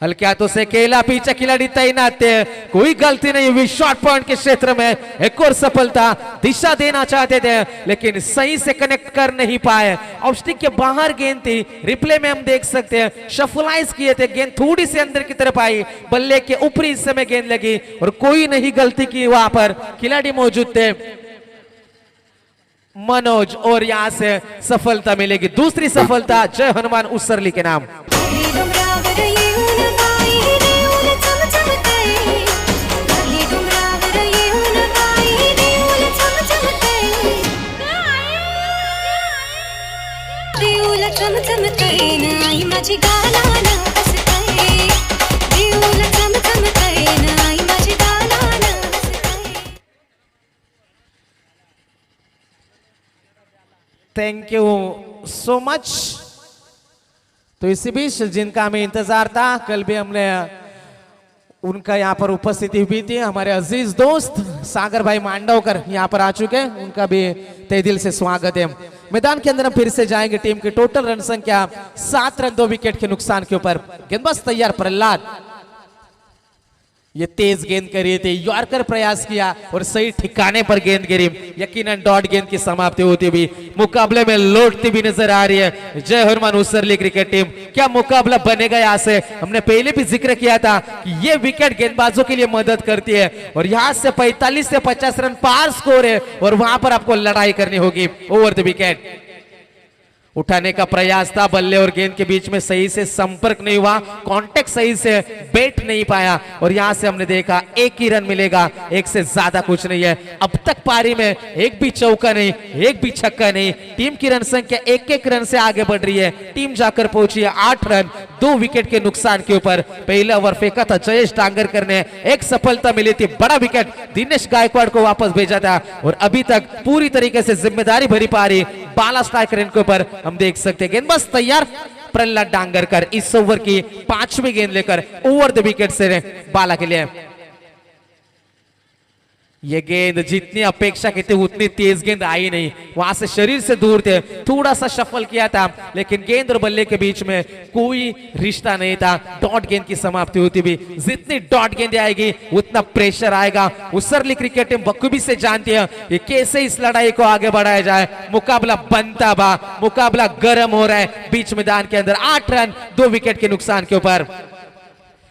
हल्के हाथों से खेला, पीछे खिलाड़ी तैनात थे, कोई गलती नहीं हुई। शॉर्ट पॉइंट के क्षेत्र में एक और सफलता, दिशा देना चाहते थे लेकिन सही से कनेक्ट कर नहीं पाए। ऑफ स्टिक के बाहर गेंद थी, रिप्ले में हम देख सकते हैं, शफलाइज किए थे, गेंद थोड़ी सी अंदर की तरफ आई, बल्ले के ऊपरी हिस्से में गेंद लगी और कोई नहीं गलती की। वहां पर खिलाड़ी मौजूद थे मनोज, और यहां से सफलता मिलेगी, दूसरी सफलता जय हनुमान उसरली के नाम। Thank you so much. तो इसी बीच जिनका हमें इंतजार था, कल भी हमने उनका यहाँ पर उपस्थिति हुई थी, हमारे अजीज दोस्त सागर भाई मांडवकर यहाँ पर आ चुके हैं, उनका भी तहे दिल से स्वागत है। मैदान के अंदर हम फिर से जाएंगे। टीम की टोटल रन संख्या 7 रन 2 विकेट के नुकसान के ऊपर। गेंदबाज तैयार प्रहलाद, ये तेज गेंद करी थी, यॉर्कर प्रयास किया और सही ठिकाने पर गेंद गिरी, यकीनन डॉट गेंद की समाप्ति होती हुई मुकाबले में लौटती भी नजर आ रही है जय हनुमान उसरली क्रिकेट टीम। क्या मुकाबला बनेगा यहाँ से। हमने पहले भी जिक्र किया था कि ये विकेट गेंदबाजों के लिए मदद करती है और यहाँ से 45 से 50 रन पार स्कोर है और वहां पर आपको लड़ाई करनी होगी। ओवर द विकेट उठाने का प्रयास था, बल्ले और गेंद के बीच में सही से संपर्क नहीं हुआ, कांटेक्ट सही से बैठ नहीं पाया और यहां से हमने देखा 1 ही रन मिलेगा, 1 से ज्यादा कुछ नहीं है। अब तक पारी में एक भी चौका नहीं, एक भी छक्का नहीं। टीम की रन संख्या 1-1 रन से आगे बढ़ रही है। टीम जाकर पहुंची है 8 रन 2 विकेट के नुकसान के ऊपर। पहला ओवर फेंका था जयेश डांगरकर ने, एक सफलता मिली थी, बड़ा विकेट दिनेश गायकवाड़ को वापस भेजा था और अभी तक पूरी तरीके से जिम्मेदारी भरी पारी बाला स्ट्राइकर के ऊपर हम देख सकते हैं। गेंदबाज तैयार प्रहलाद डांगरकर इस ओवर की 5वीं गेंद लेकर ओवर द विकेट से बाला के लिए। ये गेंद जितनी अपेक्षा की थी उतनी तेज गेंद आई नहीं, वहां से शरीर से दूर थे, थोड़ा सा शफल किया था, लेकिन गेंद और बल्ले के बीच में कोई रिश्ता नहीं था। डॉट गेंद की समाप्ति होती भी, जितनी डॉट गेंद आएगी उतना प्रेशर आएगा। उसरली क्रिकेट टीम बखूबी से जानती है कि कैसे इस लड़ाई को आगे बढ़ाया जाए। मुकाबला बनता बा, मुकाबला गर्म हो रहा है बीच मैदान के अंदर। 8 रन 2 विकेट के नुकसान के ऊपर।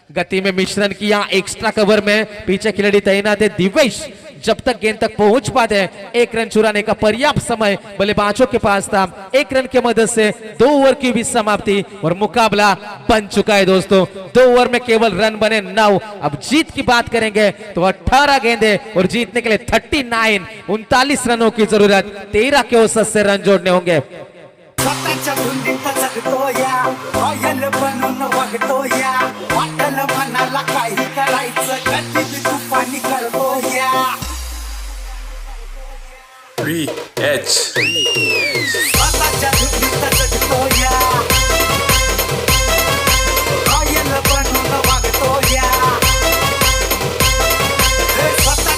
गति में मिश्रण किया, एक्स्ट्रा कवर में पीछे खिलाड़ी तैनात है दिवेश। जब तक गेंद तक पहुंच पाते हैं 1 रन चुराने का पर्याप्त समय बल्लेबाजों के पास था। 1 रन की मदद से 2 ओवर की भी समाप्ति और मुकाबला बन चुका है दोस्तों। 2 ओवर में केवल रन बने 9। अब जीत की बात करेंगे तो 18 गेंदे और जीतने के लिए 39 रनों की जरूरत। 13 के औसत से रन जोड़ने होंगे। स्वतःच्या धुंदीत जगतोया, रॉयल बनून वागतोया, वाटल मनाला काही करायचं, कधी बी तुफानी करतोया. स्वतःच्या धुंदीत जगतोया, रॉयल बनून वागतोया.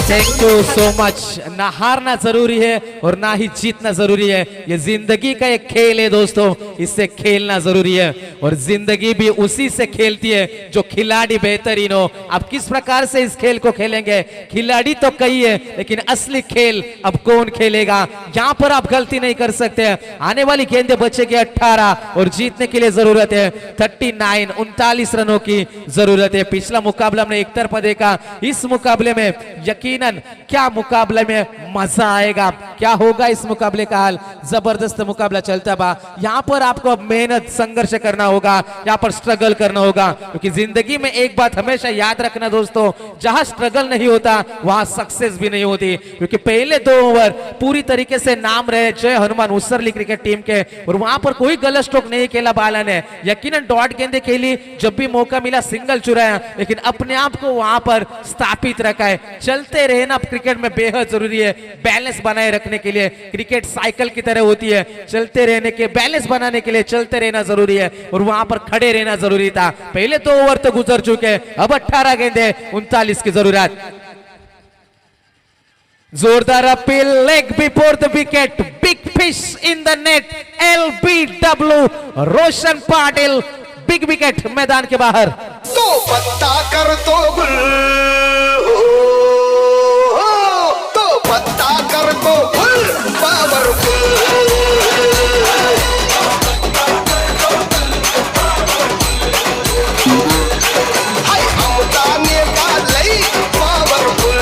Thank you so much. ना हारना जरूरी है और ना ही जीतना जरूरी है। ये जिंदगी का एक खेल है दोस्तों, इससे खेलना जरूरी है और जिंदगी भी उसी से खेलती है जो खिलाड़ी बेहतरीन हो। अब किस प्रकार से इस खेल को खेलेंगे, खिलाड़ी तो कई है लेकिन असली खेल अब कौन खेलेगा, यहाँ पर आप गलती नहीं कर सकते। आने वाली गेंदें बचेगी 18 और जीतने के लिए जरूरत है 39 रनों की जरूरत है। पिछला मुकाबला हमने एक तरफा देखा, इस मुकाबले में यकीनन क्या मुकाबले में मजा आएगा। क्या होगा इस मुकाबले का हाल, जबरदस्त मुकाबला चलता बा। यहाँ पर आपको अब मेहनत संघर्ष करना होगा, यहाँ पर स्ट्रगल करना होगा, क्योंकि जिंदगी में एक बात हमेशा याद रखना दोस्तों, जहां स्ट्रगल नहीं होता वहां सक्सेस भी नहीं होती। क्योंकि पहले 2 ओवर पूरी तरीके से नाम रहे जय हनुमान उसरली क्रिकेट टीम के और वहां पर कोई गलत स्ट्रोक नहीं खेला बाला ने। यकीनन डॉट गेंदे खेली, जब भी मौका मिला सिंगल चुराया, लेकिन अपने आप को वहां पर स्थापित रखा है। चलते रहना क्रिकेट में बेहद जरूरी है, बैलेंस बनाए रखने के लिए। क्रिकेट साइकिल की तरह होती है, चलते रहने के बैलेंस बनाने के लिए चलते रहना जरूरी है और वहां पर खड़े रहना जरूरी था। पहले 2 ओवर तो गुजर चुके, अब 18 गेंदे 39 की जरूरत। जोरदार appeal, leg before the wicket, big fish in the net, LBW Roshan Patil, big wicket मैदान के बाहर। तो पत्ता करतो गुल, तो पत्ता करतो गुल, पावरफुल. हाय आमचा नेता लई पावरफुल.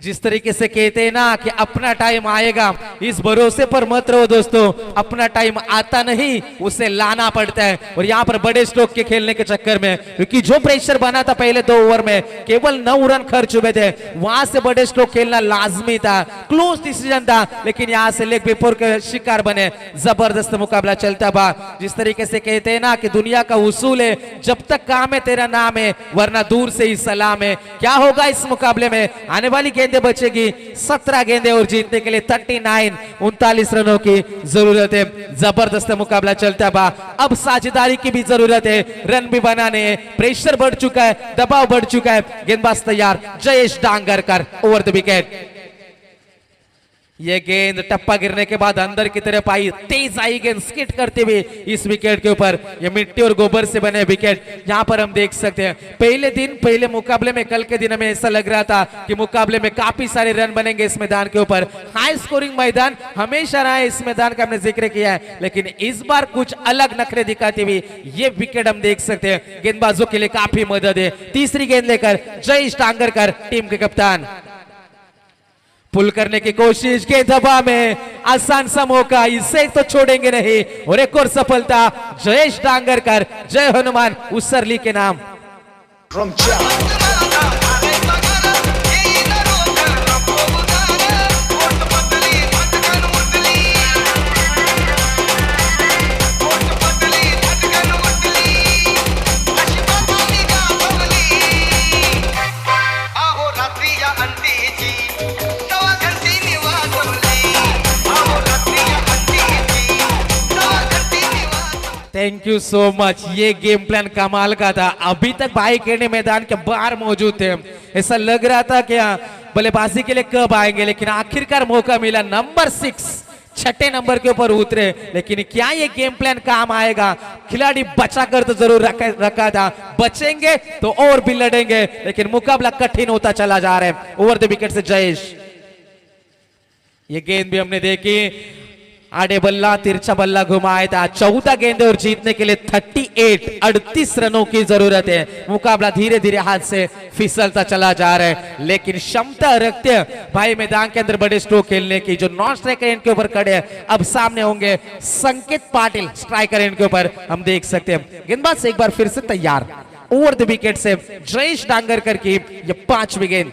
जिस तरीके से कहते हैं ना कि अपना टाइम आएगा, इस भरोसे पर मत रहो दोस्तों। अपना टाइम आता नहीं, उसे लाना पड़ता है। और यहाँ पर बड़े स्ट्रोक के खेलने के चक्कर में, क्योंकि जो प्रेशर बना था पहले 2 ओवर में, केवल 9 रन खर्च हुए थे, वहां से बड़े स्ट्रोक खेलना लाजमी था, क्लोज डिसीजन था, लेकिन यहाँ से लेग बिफोर के शिकार बने। जबरदस्त मुकाबला चलता बा। जिस तरीके से कहते हैं ना कि दुनिया का उसूल है, जब तक काम है तेरा नाम है, वरना दूर से ही सलाम है। क्या होगा इस मुकाबले में, आने वाली गेंदें बचेगी 17 गेंदें और जीतने के लिए 39 रनों की जरूरत है। जबरदस्त मुकाबला चलता बा। अब साझेदारी की भी जरूरत है, रन भी बनाने हैं, प्रेशर बढ़ चुका है, दबाव बढ़ चुका है। गेंदबाज तैयार, जयेश डांगरकर ओवर द विकेट। ये गेंद टप्पा गिरने के बाद अंदर की तरफ आई, तेज आई गेंद स्किट करते हुए इस विकेट के ऊपर। ये मिट्टी और गोबर से बने विकेट यहाँ पर हम देख सकते हैं। पहले मुकाबले में, कल के दिन हमें ऐसा लग रहा था कि मुकाबले में काफी सारे रन बनेंगे इस मैदान के ऊपर। हाई स्कोरिंग मैदान हमेशा रहा है, इस मैदान का हमने जिक्र किया है, लेकिन इस बार कुछ अलग नखरे दिखाते हुए ये विकेट हम देख सकते हैं। गेंदबाजों के लिए काफी मदद है। तीसरी गेंद लेकर जयेश डांगरकर, टीम के कप्तान, पुल करने की कोशिश के दबा में आसान सा मौका, इसे तो छोड़ेंगे नहीं। और एक और सफलता जयेश डांगरकर, जय हनुमान उसरली के नाम। Thank you so much. ये गेम प्लान कमाल का था। अभी तक भाई केने मैदान के बाहर मौजूद थे, ऐसा लग रहा था कि बल्लेबाजी के लिए कब आएंगे, लेकिन आखिरकार मौका मिला। नंबर 6 छठे नंबर के ऊपर उतरे, लेकिन क्या ये गेम प्लान काम आएगा? खिलाड़ी बचा कर तो जरूर रखा था, बचेंगे तो और भी लड़ेंगे, लेकिन मुकाबला कठिन होता चला जा रहा है। ओवर द विकेट से जयेश। ये गेंद भी हमने देखी, आड़े बल्ला तिरछा बल्ला घुमाया था। 14 गेंदे और जीतने के लिए 38 रनों की जरूरत है। मुकाबला धीरे धीरे हाथ से फिसलता चला जा रहा है, लेकिन क्षमता रखते भाई मैदान के अंदर बड़े स्ट्रोक खेलने की। जो नॉन स्ट्राइकर एंड के ऊपर खड़े हैं, अब सामने होंगे संकेत पाटिल स्ट्राइकर एंड के ऊपर, हम देख सकते हैं। गेंदबाज एक बार फिर से तैयार। ओवर द विकेट से जयेश डांगरकर की ये 5वीं गेंद।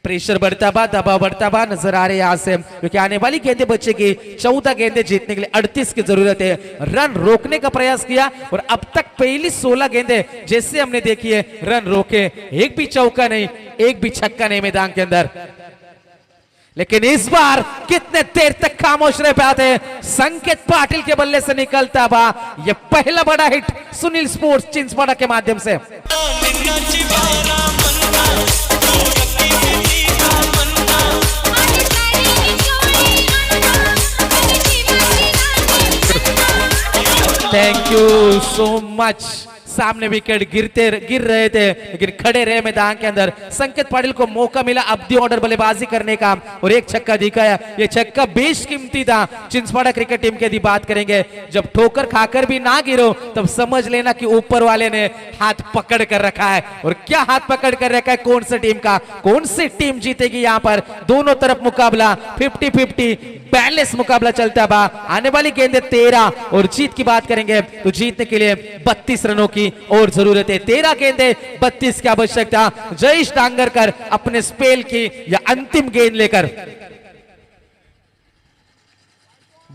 प्रेशर बढ़ता बा, दबाव बढ़ता बा नजर आ रहे यहाँ से, क्योंकि आने वाली गेंदे बचेगी। 14 गेंदे जीतने के लिए 38 की जरूरत है। रन रोकने का प्रयास किया और अब तक पहली 16 गेंदे जैसे हमने देखी है, रन रोके। एक भी चौका नहीं, एक भी छक्का नहीं मैदान के अंदर। लेकिन इस बार कितने देर तक खामोश रह पाते हैं। संकेत पाटिल के बल्ले से निकलता बा ये पहला बड़ा हिट सुनील स्पोर्ट्स चिंचवाड़ा के माध्यम से। Thank you so much. सामने विकेट गिर रहे थे, लेकिन खड़े रहे मैदान के अंदर। संकेत पाटिल को मौका मिला अब दी ऑर्डर बल्लेबाजी करने का और एक छक्का दिखाया। ये छक्का बेश कीमती था। चिंचवाड़ा क्रिकेट टीम की यदि बात करेंगे, जब ठोकर खाकर भी ना गिरो तब समझ लेना कि ऊपर वाले ने हाथ पकड़ कर रखा है। और क्या हाथ पकड़ कर रखा है? कौन सी टीम का, कौन सी टीम जीतेगी? यहाँ पर दोनों तरफ मुकाबला 50-50 बैलेंस मुकाबला चलता बा। आने वाली गेंदे 13 और जीत की बात करेंगे तो जीतने के लिए 32 रनों की और जरूरत है। 13 गेंदे 32 की आवश्यकता। जयेश डांगरकर अपने स्पेल की या अंतिम गेंद लेकर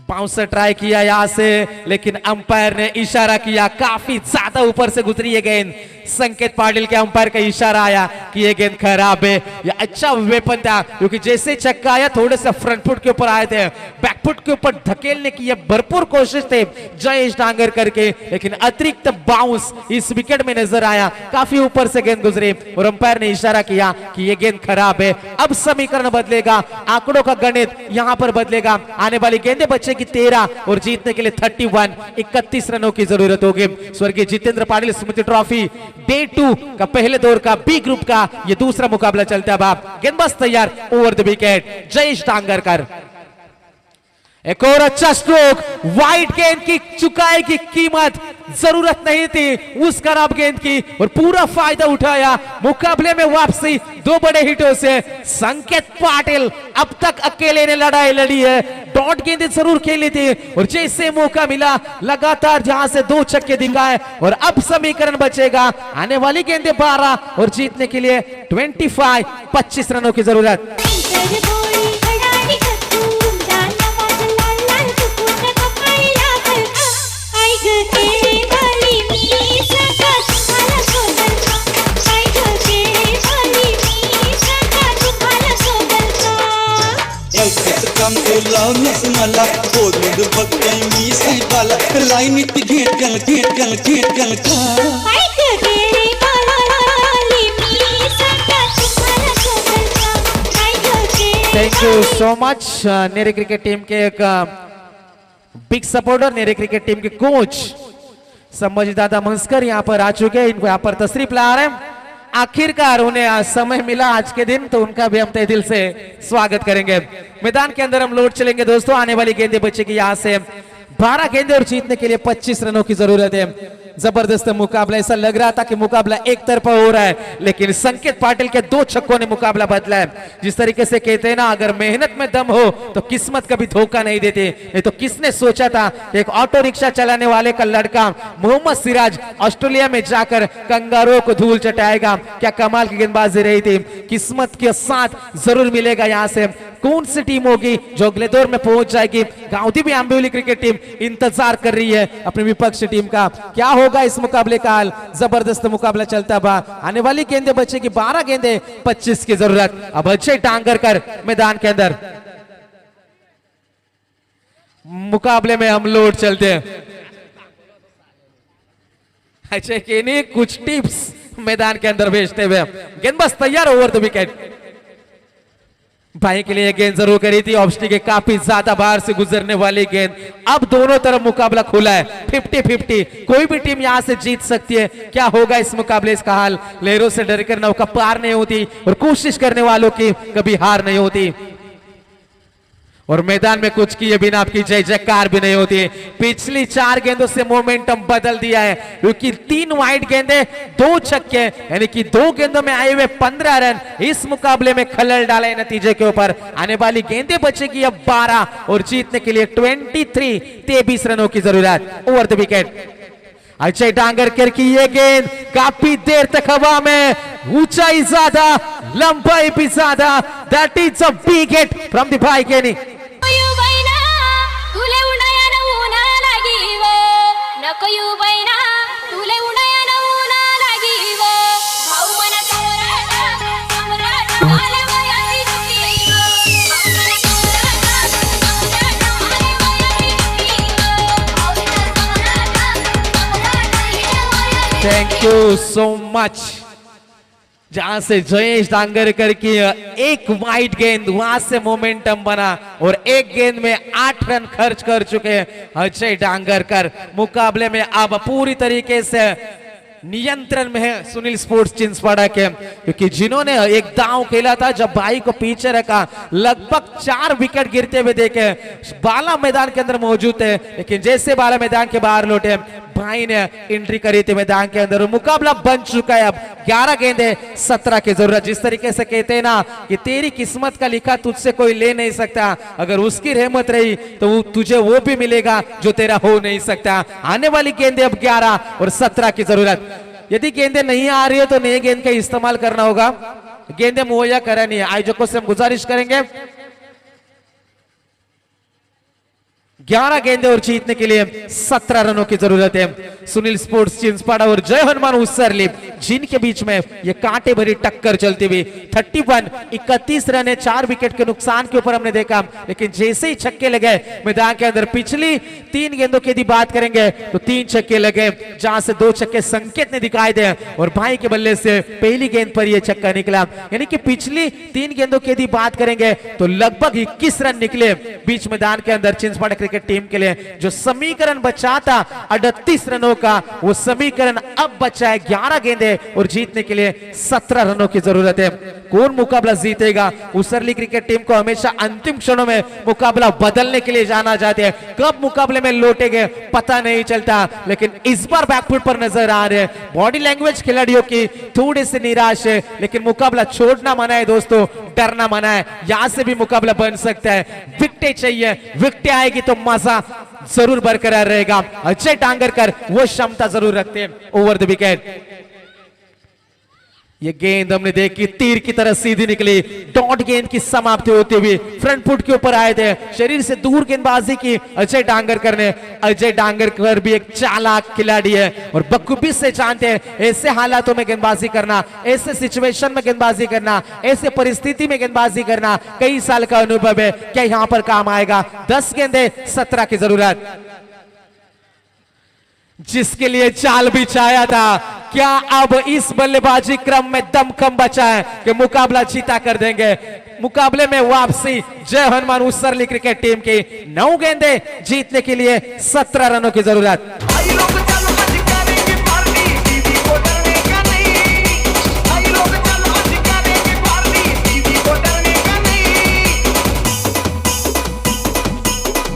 बाउंसर ट्राई किया यहां से, लेकिन अंपायर ने इशारा किया। काफी ज्यादा ऊपर से गुजरी ये गेंद। संकेत पाटिल के अंपायर का इशारा आया कि ये गेंद खराब है। ये अच्छा वेपन था, क्योंकि जैसे छक्का आया थोड़े से फ्रंट फुट के ऊपर आए थे, बैक फुट के ऊपर धकेलने की ये भरपूर कोशिश थे जयेश डांगरकर के, लेकिन अतिरिक्त बाउंस इस विकेट में नजर आया। काफी ऊपर से गेंद गुजरी और अंपायर ने इशारा किया कि ये गेंद खराब है। अब समीकरण बदलेगा, आंकड़ों का गणित यहां पर बदलेगा। आने वाली गेंदे बच्चे की 13 और जीतने के लिए 31 रनों की जरूरत होगी। स्वर्गीय जितेंद्र पाटिल स्मृति ट्रॉफी डे 2 का पहले दौर का बी ग्रुप का ये दूसरा मुकाबला चलता है। बाप गेंदबाज तैयार। Over the wicket Jayesh Dangarkar. एक और अच्छा स्ट्रोक। वाइड गेंद की चुकाई की कीमत जरूरत नहीं थी उस खराब गेंद की, और पूरा फायदा उठाया। मुकाबले में वापसी 2 बड़े हिटों से। संकेत पाटिल अब तक अकेले ने लड़ाई लड़ी है। डॉट गेंदें जरूर खेली थी और जैसे मौका मिला लगातार जहां से 2 छक्के दिखाए, और अब समीकरण बचेगा। आने वाली गेंदें 12 और जीतने के लिए 25 रनों की जरूरत। मला बोलून बघताय मी साहेबाला लाईनीत घेटल thank you so much. Nere cricket team के एक big supporter, Nere cricket team के कोच संभाजी दादा मंस्कर यहाँ पर आ चुके हैं। इनको यहाँ पर तशरीफ ला रहे हैं। आखिरकार उन्हें आज समय मिला आज के दिन, तो उनका भी हम तहे दिल से स्वागत करेंगे। मैदान के अंदर हम लौट चलेंगे दोस्तों। आने वाली गेंदें बचेगी यहाँ से 12 गेंदे और जीतने के लिए 25 रनों की जरूरत है। जबरदस्त मुकाबला। ऐसा लग रहा था कि मुकाबला एक तरफा हो रहा है, लेकिन संकेत पाटिल के 2 छक्कों ने मुकाबला बदला है। जिस तरीके से कहते हैं ना, अगर मेहनत में दम हो तो किस्मत कभी धोखा नहीं देती। नहीं तो किसने सोचा था कि एक ऑटो रिक्शा चलाने वाले का लड़का मोहम्मद सिराज ऑस्ट्रेलिया में जाकर कंगारुओं को धूल चटाएगा। क्या कमाल की गेंदबाजी रही थी। किस्मत के साथ जरूर मिलेगा यहाँ से। कौन सी टीम होगी जो अगले दौर में पहुंच जाएगी? गांधी भी अंबिवली क्रिकेट टीम इंतजार कर रही है अपनी विपक्ष टीम का। क्या होगा इस मुकाबले का हाल? जबरदस्त मुकाबला चलता बा। आने वाली गेंदे बचेगी 12 गेंदे 25 की जरूरत। अब अजय डांगरकर मैदान के अंदर। मुकाबले में हम लौट चलते हैं। अजय के ने कुछ टिप्स मैदान के अंदर भेजते हुए गेंदबाज तैयार ओवर द विकेट। भाई के लिए गेंद जरूर करी थी, ऑब्स्टिक के काफी ज्यादा बाहर से गुजरने वाली गेंद। अब दोनों तरफ मुकाबला खुला है, 50-50, कोई भी टीम यहां से जीत सकती है। क्या होगा इस मुकाबले इसका हाल? लहरों से डरकर नौका पार नहीं होती और कोशिश करने वालों की कभी हार नहीं होती। और मैदान में कुछ किए बिना आपकी जय जयकार भी नहीं होती। पिछली 4 गेंदों से मोमेंटम बदल दिया है, क्योंकि 3 वाइड गेंदे 2 छक्के, यानी कि 2 गेंदों में आए हुए 15 रन इस मुकाबले में खलल डाले नतीजे के ऊपर। आने वाली गेंदें बचेगी अब 12 और जीतने के लिए 23 रनों की जरूरत। ओवर द विकेट अजय डांगरकर की ये गेंद काफी देर तक हवा में, ऊंचाई ज्यादा, लंबाई भी ज्यादा। That is a big hit from the भाई केनी। तुले उन्हाळ्यान उन्हा लागिव, नको यू बैना तुले उन्हाळ्यान उन्हा लागिव, भाऊ मना सम्राट सम्राट आले वयाची दुखीव, भाऊ मना सम्राट सम्राट आले वयाची दुखीव, भाऊ मना सम्राट सम्राट आले वयाची। Thank you so much. जहां से जयेश डांगरकर की एक वाइड गेंद, वहां से मोमेंटम बना और एक गेंद में 8 रन खर्च कर चुके हैं अजय डांगरकर। मुकाबले में अब पूरी तरीके से नियंत्रण में है सुनील स्पोर्ट्स चिंचवाड़ा के, क्योंकि जिन्होंने एक दांव खेला था जब भाई को पीछे रखा, लगभग 4 विकेट गिरते हुए देखे। बाला मैदान के अंदर मौजूद थे, लेकिन जैसे बाला मैदान के बाहर लौटे भाई ने एंट्री करी थी मैदान के अंदर। मुकाबला बन चुका है अब 11 गेंदे 17 की जरूरत। जिस तरीके से कहते हैं ना कि तेरी किस्मत का लिखा तुझसे कोई ले नहीं सकता, अगर उसकी रहमत रही तो तुझे वो भी मिलेगा जो तेरा हो नहीं सकता। आने वाली गेंदे अब 11 और 17 की जरूरत। यदि गेंदे नहीं आ रही है तो नई गेंद का इस्तेमाल करना होगा, गेंदे मुहैया करानी है। आयोजकों से हम गुजारिश करेंगे 11 गेंदे और जीतने के लिए 17 रनों की जरूरत है। सुनील स्पोर्ट्स चिंचपाड़ा और जय हनुमान उसरली, जिनके बीच में ये कांटे भरी टक्कर चलती हुई 31 रन है, 4 विकेट के नुकसान के ऊपर हमने देखा। लेकिन जैसे ही छक्के लगे मैदान के अंदर, पिछली 3 गेंदों की यदि बात करेंगे तो 3 छक्के लगे, जहां से 2 छक्के संकेत ने दिखाई दे और भाई के बल्ले से पहली गेंद पर यह छक्का निकला। यानी कि पिछली 3 गेंदों की यदि बात करेंगे तो लगभग 21 रन निकले बीच मैदान के अंदर चिंचपाड़ा क्रिकेट टीम के लिए। जो समीकरण बचा था 38 रनों का, वो समीकरण अब बचा है 11 गेंदे और जीतने के लिए 17 रनों की जरूरत है। कौन मुकाबला जीतेगा? उसरली क्रिकेट टीम को हमेशा अंतिम क्षणों में मुकाबला बदलने के लिए जाना चाहते हैं, कब मुकाबले में लौटेंगे पता नहीं चलता। लेकिन इस बार बैकफुट पर नजर आ रहे हैं। बॉडी लैंग्वेज खिलाड़ियों की थोड़ी सी निराश है, लेकिन मुकाबला छोड़ना मना है दोस्तों, डरना मना है। यहां से भी मुकाबला बन सकता है। विकेटें चाहिए, विकेटें आएगी तो मजा जरूर बरकरार रहेगा। अजय डांगरकर वो क्षमता जरूर रखते हैं। ओवर द विकेट ये गेंद हमने देखी, तीर की तरह सीधी निकली, डॉट गेंद की समाप्ति होती हुई फ्रंट फुट के ऊपर आए थे, शरीर से दूर गेंदबाजी की अजय डांगरकर ने। अजय डांगरकर भी एक चालाक खिलाड़ी है और बखूबी से जानते हैं ऐसे हालातों में गेंदबाजी करना, ऐसे सिचुएशन में गेंदबाजी करना, ऐसे परिस्थिति में गेंदबाजी करना। कई साल का अनुभव है, क्या यहां पर काम आएगा? 10 गेंदे 17 की जरूरत। जिसके लिए चाल बिछाया था, क्या अब इस बल्लेबाजी क्रम में दमखम बचा है कि मुकाबला जीता कर देंगे? मुकाबले में वापसी जय हनुमान उसरली क्रिकेट टीम की। 9 गेंदे जीतने के लिए 17 रनों की जरूरत। भाई लोग चलो आज करेंगे पार्टी, दीदी को डरने का नहीं। भाई लोग चलो आज करेंगे पार्टी, दीदी को डरने का नहीं।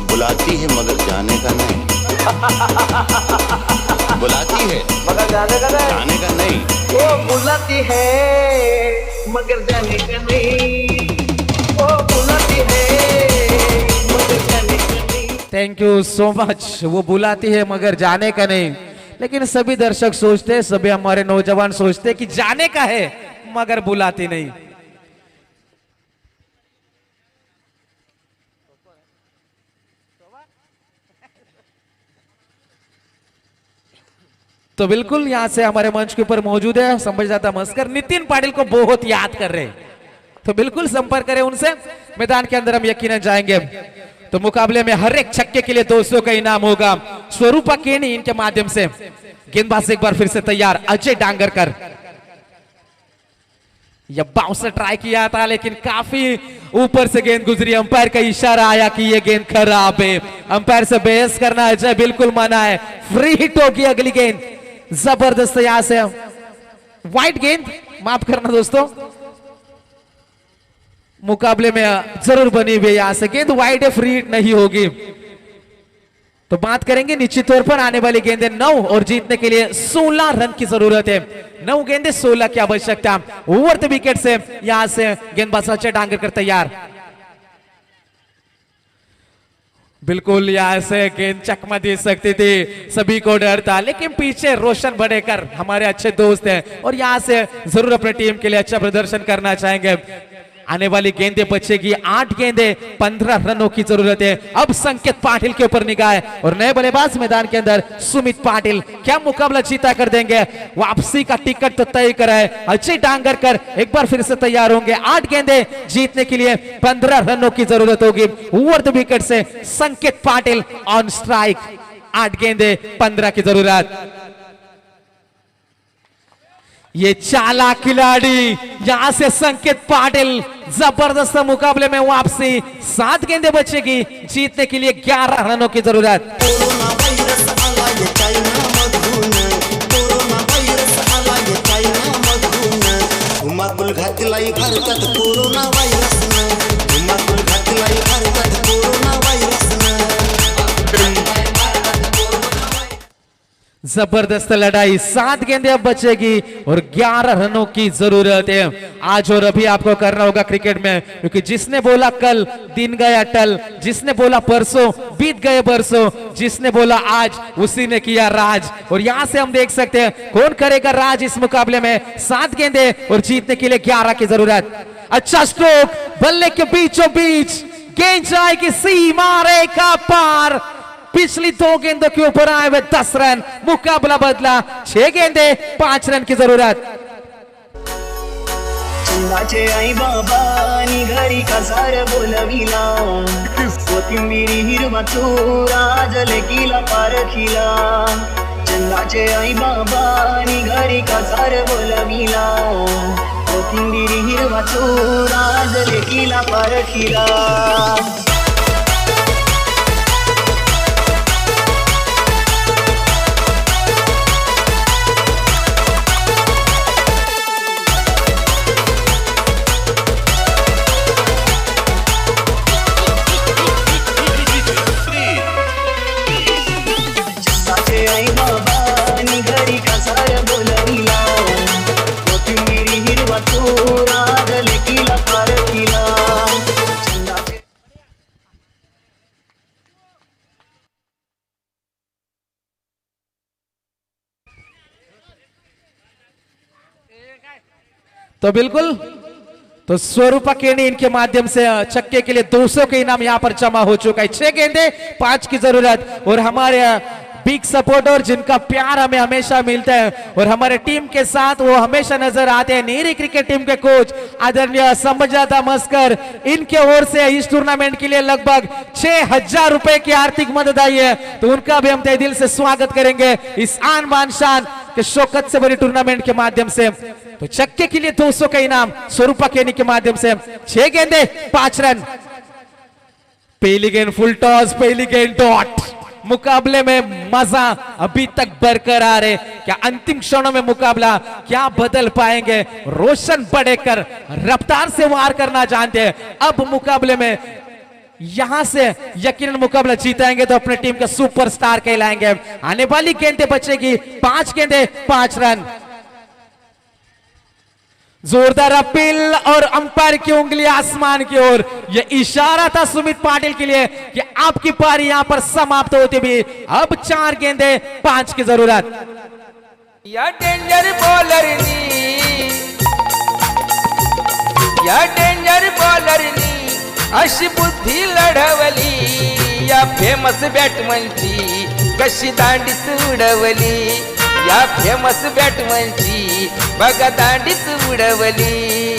बुलाती है मगर जाने का नहीं। बुलाती है मगर जाने का नहीं, जाने का नहीं। वो बुलाती है मगर जाने का नहीं, वो बुलाती है मगर जाने का नहीं। Thank you so much. वो बुलाती है मगर जाने का नहीं, लेकिन सभी दर्शक सोचते हैं, सभी हमारे नौजवान सोचते हैं कि जाने का है मगर बुलाती नहीं। तो बिल्कुल यहां से हमारे मंच के ऊपर मौजूद है समझदाता मस्कर नितिन पाटिल को बहुत याद कर रहे हैं, तो बिल्कुल संपर्क करें उनसे। मैदान के अंदर हम यकीनन जाएंगे। तो मुकाबले में हर एक छक्के के लिए 200 का इनाम होगा। स्वरूपा केनी इनके माध्यम से। गेंदबाज एक बार फिर से तैयार, अजय डांगरकर। यह बाउंसर ट्राई किया था लेकिन काफी ऊपर से गेंद गुजरी। अंपायर का इशारा आया कि यह गेंद खराब है। अंपायर से बहस करना अजय बिल्कुल मना है। फ्री हिट होगी अगली गेंद। जबरदस्त यहां से वाइड गेंद, माफ करना दोस्तों, मुकाबले में जरूर बनी हुई यहां से गेंद वाइड है, फ्री हिट नहीं होगी। तो बात करेंगे निश्चित तौर पर आने वाली गेंदें 9 और जीतने के लिए 16 रन की जरूरत है। 9 गेंदें 16 की आवश्यकता। ओवर द विकेट से यहां से गेंदबाज अजय डांगरकर तैयार। बिल्कुल यहां से गेंद चकमा दे सकती थी, सभी को डर था, लेकिन पीछे रोशन बड़ेकर हमारे अच्छे दोस्त हैं और यहां से जरूर अपनी टीम के लिए अच्छा प्रदर्शन करना चाहेंगे। आने वाली गेंदें बचेगी 8 गेंदें, 15 रनों की जरूरत है। अब संकेत पाटिल के ऊपर निगाह है और नए बल्लेबाज मैदान के अंदर सुमित पाटिल। क्या मुकाबला जीता कर देंगे? वापसी का टिकट तो तय करा है। अजय डांगरकर एक बार फिर से तैयार होंगे। 8 गेंदें जीतने के लिए 15 रनों की जरूरत होगी। Over the wicket say Sanket Patil on strike. 8 गेंदें 15 की जरूरत। ये चालाक खिलाड़ी यहां से संकेत पाटिल, जबरदस्त मुकाबले में वापसी। 7 गेंदें बचेगी, जीतने के लिए 11 रनों की जरूरत। कोरोना वायरस आला ये चाइना मधून, कोरोना वायरस आला ये चाइना मधून, धुमाकूल घातलाय भारतात कोरोना व्हायरसनं, धुमाकूल घातलाय भारतात कोरोना व्हायरसनं। जबरदस्त लड़ाई। 7 गेंदें अब बचेगी और 11 रनों की जरूरत है आज और अभी। आपको करना होगा क्रिकेट में, क्योंकि जिसने बोला कल दिन गया टल, जिसने बोला परसों बीत गए बरसों, जिसने बोला आज उसी ने किया राज। और यहां से हम देख सकते हैं कौन करेगा राज इस मुकाबले में। 7 गेंदें और जीतने के लिए 11 की जरूरत। अच्छा स्ट्रोक, बल्ले के बीचों बीच गेंद जाएगी सीमा रेखा पार। पिछली 2 गेंदों के ऊपर आए हुए 10 रन। मुकाबला बदला। 6 गेंदें 5 रन की जरूरत। चंदाचे आई बाबा आणि घरी कसार बोलविला, कोथिंबिरी हिरवा चोरा जलेकीला पारखिला। चंदाचे आई बाबा आणि घरी कसार बोलविला, कोथिंबिरी हिरवा चोरा जलेकीला पारखिला। तो बिल्कुल, तो स्वरूपा केनी इनके माध्यम से छक्के के लिए 200 के इनाम यहां पर जमा हो चुका है। 6 गेंदें 5 की जरूरत। और हमारे बिग सपोर्टर जिनका प्यार हमें हमेशा मिलता है और हमारे टीम के साथ वो हमेशा नजर आते हैं, नीरी क्रिकेट टीम के कोच आदरणीय संबजाता मस्कर, इनके ओर से इस टूर्नामेंट के लिए लगभग 6000 रुपए की आर्थिक मदद आई है। तो उनका भी हम तहे दिल से स्वागत करेंगे इस आन बान शान के शौकत से बड़ी टूर्नामेंट के माध्यम से। तो छक्के के लिए 200 का इनाम स्वरूपा केनी के माध्यम से। 6 गेंदें 5 रन। पहली गेंद फुल टॉस, पहली गेंद डॉट। मुकाबले में मजा अभी तक बरकरार है। क्या अंतिम क्षणों में मुकाबला क्या बदल पाएंगे? रोशन बड़ेकर रफ्तार से वार करना जानते हैं। अब मुकाबले में यहां से यकीनन मुकाबला जीतेंगे तो अपने टीम के सुपरस्टार कहलाएंगे। आने वाली गेंदें बचेगी 5 गेंदें 5 रन। जोरदार अपील और अंपायर की उंगली आसमान की ओर। यह इशारा था सुमित पाटिल के लिए कि आपकी पारी यहां पर समाप्त होती भी। अब 4 गेंदें 5 की जरूरत। या डेंजर बॉलरनी, या डेंजर बॉलरनी अशी बुद्धी लढवली। या फेमस बॅटमनची कशी दांडीच उडवली। या फेमस बॅटमनची बघा दांडीच उडवली।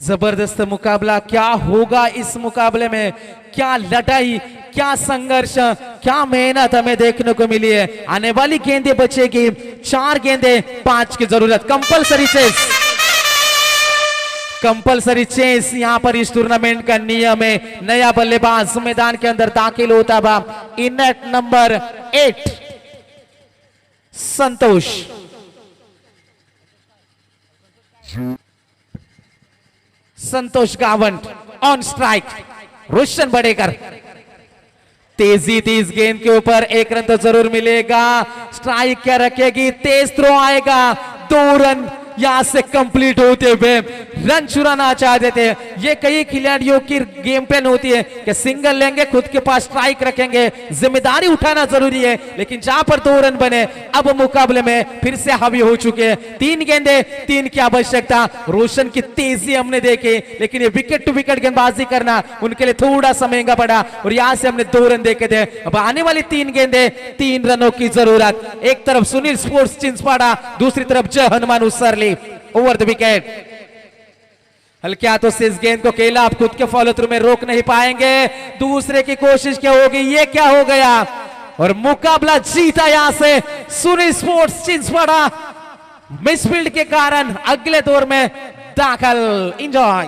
जबरदस्त मुकाबला, क्या होगा इस मुकाबले में, क्या लड़ाई, क्या संघर्ष, क्या मेहनत हमें देखने को मिली है। आने वाली गेंदे बचेगी, 4 गेंदे 5 की जरूरत। कंपलसरी चेस यहाँ पर इस टूर्नामेंट का नियम है। नया बल्लेबाज मैदान के अंदर दाखिल होता हुआ in at number 8 Santosh. Santosh Gavant on strike. Roshan Badekar तेजी थी इस गेंद के ऊपर, 1 रन तो जरूर मिलेगा। स्ट्राइक क्या रखेगी, तेज थ्रो आएगा, 2 रन यहां से कंप्लीट होते हुए रन चुराना चाहते थे। ये कई खिलाड़ियों की गेम प्लान होती है कि सिंगल लेंगे, खुद के पास स्ट्राइक रखेंगे, जिम्मेदारी उठाना जरूरी है। लेकिन जहां पर 2 रन बने, अब मुकाबले में फिर से हावी हो चुके हैं। 3 गेंदे 3 की आवश्यकता। रोशन की तेजी हमने देखी, लेकिन ये विकेट टू विकेट गेंदबाजी करना उनके लिए थोड़ा सा महंगा पड़ा और यहां से हमने 2 रन देखे थे। अब आने वाली 3 गेंदे 3 रनों की जरूरत। एक तरफ सुनील स्पोर्ट्स चिंचपाड़ा, दूसरी तरफ जय हनुमान उसरली ओवर द विकेट। हल्के हाथों से इस गेंद को खेला, आप खुद के फॉलो थ्रू में रोक नहीं पाएंगे। दूसरे की कोशिश क्या होगी, ये क्या हो गया, और मुकाबला जीता यहां से सुनील स्पोर्ट्स चिंचपाड़ा। मिसफील्ड के कारण अगले दौर में दाखिल। एंजॉय।